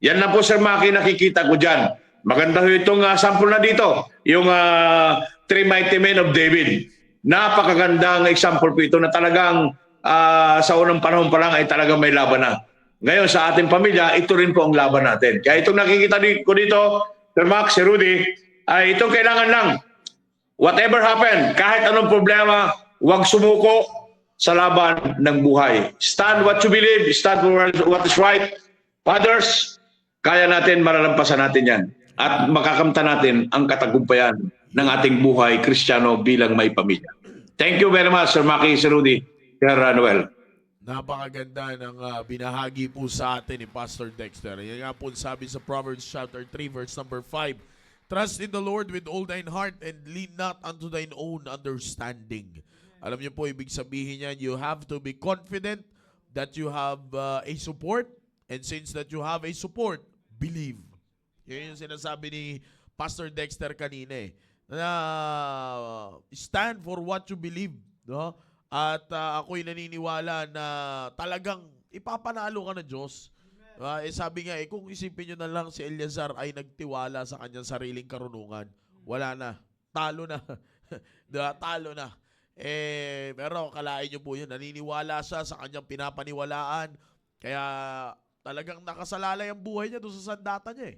Speaker 4: Yan na po, Sir Maki, nakikita ko dyan. Maganda itong sample na dito, yung Three Mighty Men of David. Napakagandang example po ito na talagang sa unang panahon pa lang ay talagang may laban na. Ngayon sa ating pamilya, ito rin po ang laban natin. Kaya itong nakikita ko dito, Sir Max, Sir Rudy, ay itong kailangan lang. Whatever happen, kahit anong problema, huwag sumuko sa laban ng buhay. Stand what you believe, stand for what is right. Fathers, kaya natin, malalampasan natin yan. At makakamta natin ang katagumpayan ng ating buhay Kristiyano bilang may pamilya. Thank you very much, Sir Maki, Sir Rudy, Sir Noel.
Speaker 1: Napakaganda ng binahagi po sa atin ni Pastor Dexter. Yan nga po sabi sa Proverbs chapter 3 verse number 5. Trust in the Lord with all thine heart and lean not unto thine own understanding. Alam niyo po, ibig sabihin yan, you have to be confident that you have a support, and since that you have a support, believe. Yan yung sinasabi ni Pastor Dexter kanina na stand for what you believe, no? At ako'y naniniwala na talagang ipapanalo ka ng Diyos. Sabi nga, kung isipin nyo na lang si Eleazar ay nagtiwala sa kanyang sariling karunungan, wala na. Talo na. Diba? Talo na. Pero kalain nyo po yun, naniniwala siya sa kanyang pinapaniwalaan. Kaya talagang nakasalalay ang buhay niya doon sa sandata niya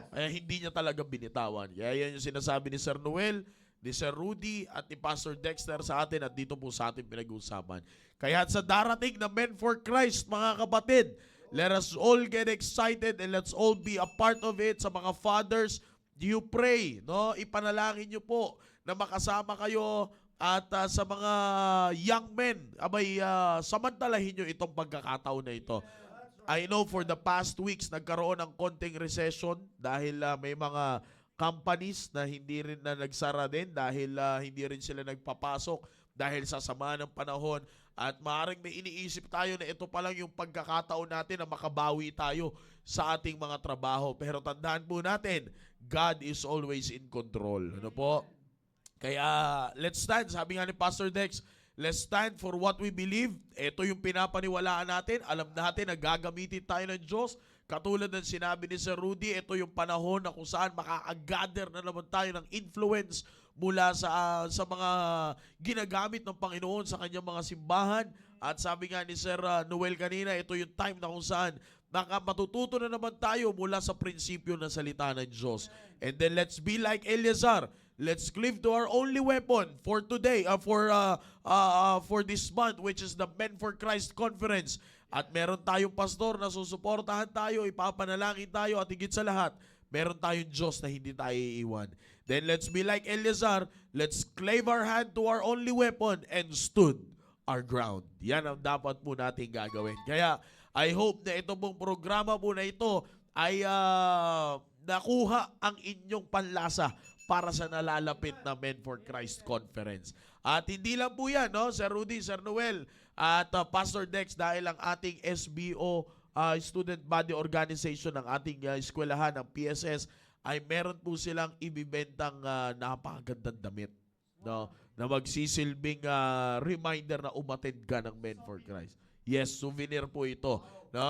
Speaker 1: kaya hindi niya talaga binitawan. Kaya yan yung sinasabi ni Sir Noel, ni Sir Rudy at ni Pastor Dexter sa atin at dito po sa ating pinag-uusapan. Kaya sa darating na Men for Christ, mga kapatid, let us all get excited and let's all be a part of it. Sa mga fathers, you pray, no? Ipanalangin niyo po na makasama kayo at sa mga young men, samantalahin niyo itong pagkakataon na ito. I know for the past weeks, nagkaroon ng konting recession dahil may mga companies na hindi rin na nagsara din dahil hindi rin sila nagpapasok dahil sa sama ng panahon. At maaaring may iniisip tayo na ito pa lang yung pagkakataon natin na makabawi tayo sa ating mga trabaho. Pero tandaan po natin, God is always in control. Ano po? Kaya let's stand. Sabi nga ni Pastor Dex, let's stand for what we believe. Ito yung pinapaniwalaan natin. Alam natin na gagamitin tayo ng Diyos. Katulad ng sinabi ni Sir Rudy, ito yung panahon na kung saan makaka-gather na naman tayo ng influence mula sa mga ginagamit ng Panginoon sa kanyang mga simbahan. At sabi nga ni Sir Noel kanina, ito yung time na kung saan matututo na naman tayo mula sa prinsipyo ng salita ng Diyos. And then let's be like Eleazar. Let's cleave to our only weapon for today, for this month, which is the Men for Christ Conference. At meron tayong pastor na susuportahan tayo, ipapanalangin tayo, at higit sa lahat, meron tayong Diyos na hindi tayo iiwan. Then let's be like Eleazar, let's clave our hand to our only weapon and stood our ground. Yan ang dapat po natin gagawin. Kaya I hope na ito pong programa po na ito ay nakuha ang inyong panlasa para sa nalalapit na Men for Christ Conference. At hindi lang po yan, no? Sir Rudy, Sir Noel, at Pastor Dex, dahil ang ating SBO, Student Body Organization ng ating eskwelahan, ng PSS, ay meron po silang ibibentang napakagandang damit. No? Na magsisilbing reminder na umattend ka ng Men for Christ. Yes, souvenir po ito. No?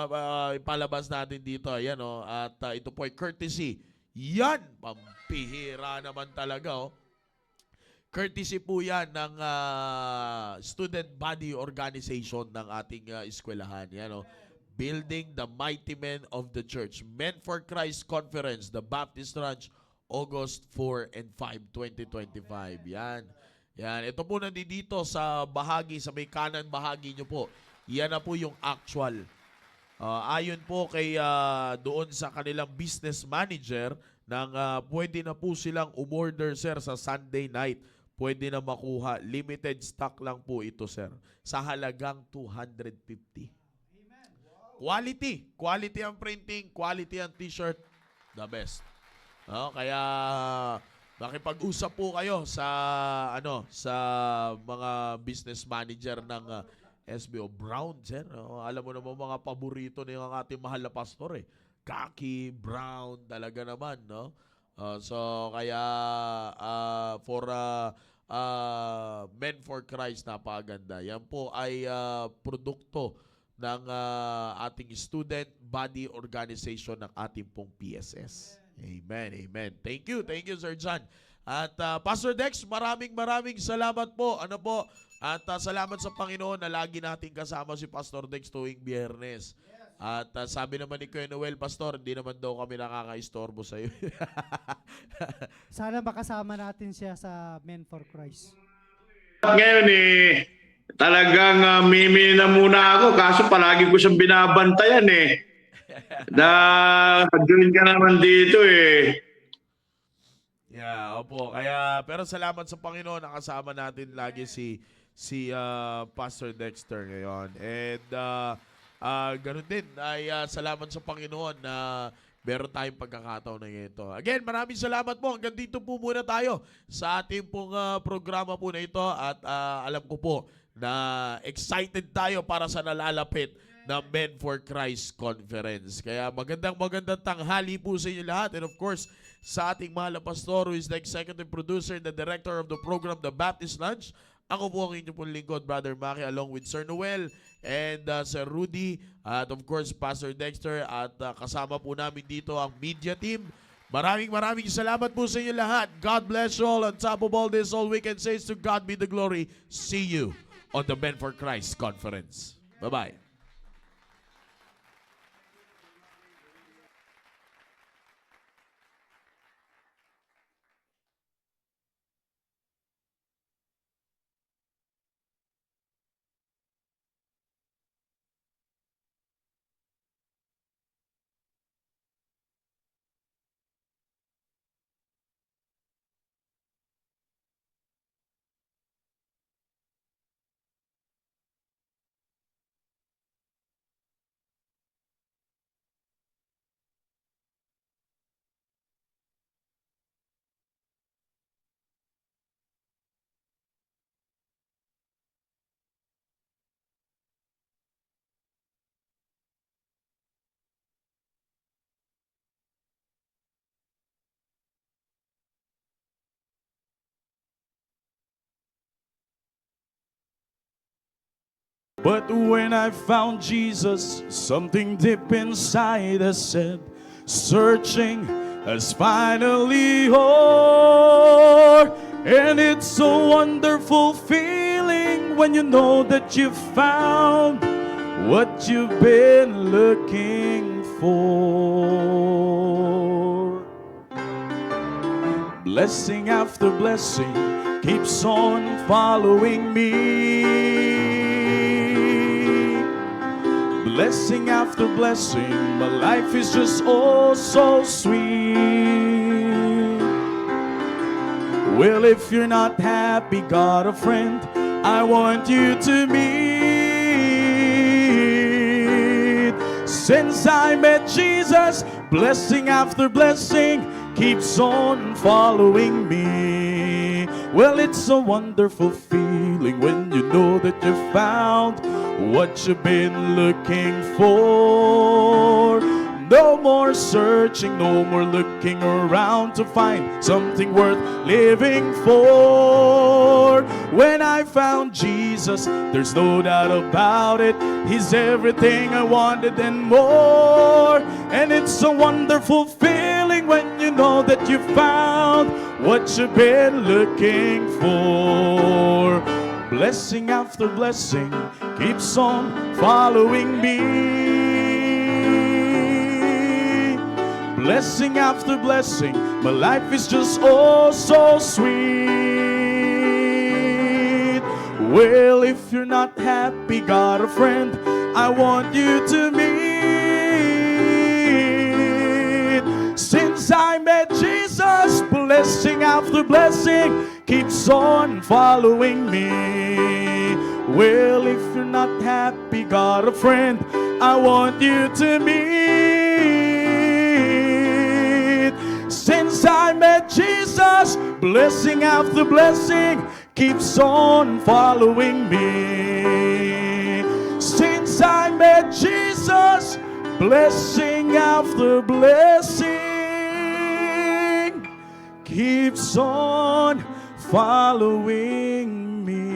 Speaker 1: Ipalabas natin dito. Ayan, no? At ito po ay courtesy. Yan! Pampihira naman talaga. Oh. Courtesy po yan ng Student Body Organization ng ating eskwelahan. Yan, no? Building the Mighty Men of the Church. Men for Christ Conference, the Baptist Ranch, August 4 and 5, 2025. Yan. Yan. Ito po nandito sa bahagi, sa may kanan bahagi nyo po. Yan na po yung actual. Ayon po kay doon sa kanilang business manager ng pwede na po silang umorder, sir, sa Sunday night. Pwede na makuha. Limited stock lang po ito, sir. Sa halagang 250. Quality. Quality ang printing, quality ang t-shirt. The best. No? Kaya makipag-usap po kayo sa sa mga business manager ng SBO Brown, sir. No? Alam mo naman mga paborito ng ating mahal na pastor eh. Khaki, brown, talaga naman, no? So kaya for Men for Christ, napakaganda. Yan po ay produkto ng ating Student Body Organization ng ating pong PSS. Amen, amen. Thank you, Sir John. At Pastor Dex, maraming salamat po. Ano po? At salamat sa Panginoon na lagi nating kasama si Pastor Dex tuwing Biyernes. At sabi naman ni Kuya Noel, Pastor, hindi naman daw kami nakaka-istorbo sa iyo.
Speaker 2: Sana makasama natin siya sa Men for Christ.
Speaker 4: Ngayon talagang mimi na muna ako kaso palagi ko siyang binabantayan na join ka naman dito
Speaker 1: Yeah, opo. Kaya pero salamat sa Panginoon, nakasama natin lagi si Pastor Dexter ngayon. And ganun din ay salamat sa Panginoon na meron tayong pagkakataon na ito. Again, maraming salamat po. Hanggang dito po muna tayo sa ating pong programa po na ito. At alam ko po na excited tayo para sa nalalapit na Men for Christ Conference. Kaya magandang tanghali po sa inyo lahat. And of course, sa ating mahal na pastor who is the executive producer and the director of the program, The Baptist Lunch. Ako po ang inyong pong lingkod, Brother Maki, along with Sir Noel and Sir Rudy, at of course, Pastor Dexter, at kasama po namin dito ang media team. Maraming salamat po sa inyo lahat. God bless you all. On top of all this, all we can say is to God be the glory. See you on the Men for Christ Conference. Bye-bye.
Speaker 5: But when I found Jesus, something deep inside us said, searching has finally o'er. And it's a wonderful feeling when you know that you found what you've been looking for. Blessing after blessing keeps on following me. Blessing after blessing, my life is just oh so sweet. Well, if you're not happy, got a friend I want you to meet. Since I met Jesus, blessing after blessing keeps on following me. Well, it's a wonderful feeling when you know that you found what you've been looking for. No more searching, no more looking around to find something worth living for. When I found Jesus, there's no doubt about it, He's everything I wanted and more. And it's a wonderful feeling when you know that you found what you've been looking for. Blessing after blessing keeps on following me. Blessing after blessing, my life is just oh so sweet. Well, if you're not happy, got a friend I want you to meet. Since I met Jesus, blessing after blessing keeps on following me. Well, if you're not happy, got a friend I want you to meet. Since I met Jesus, blessing after blessing keeps on following me. Since I met Jesus, blessing after blessing keeps on following me.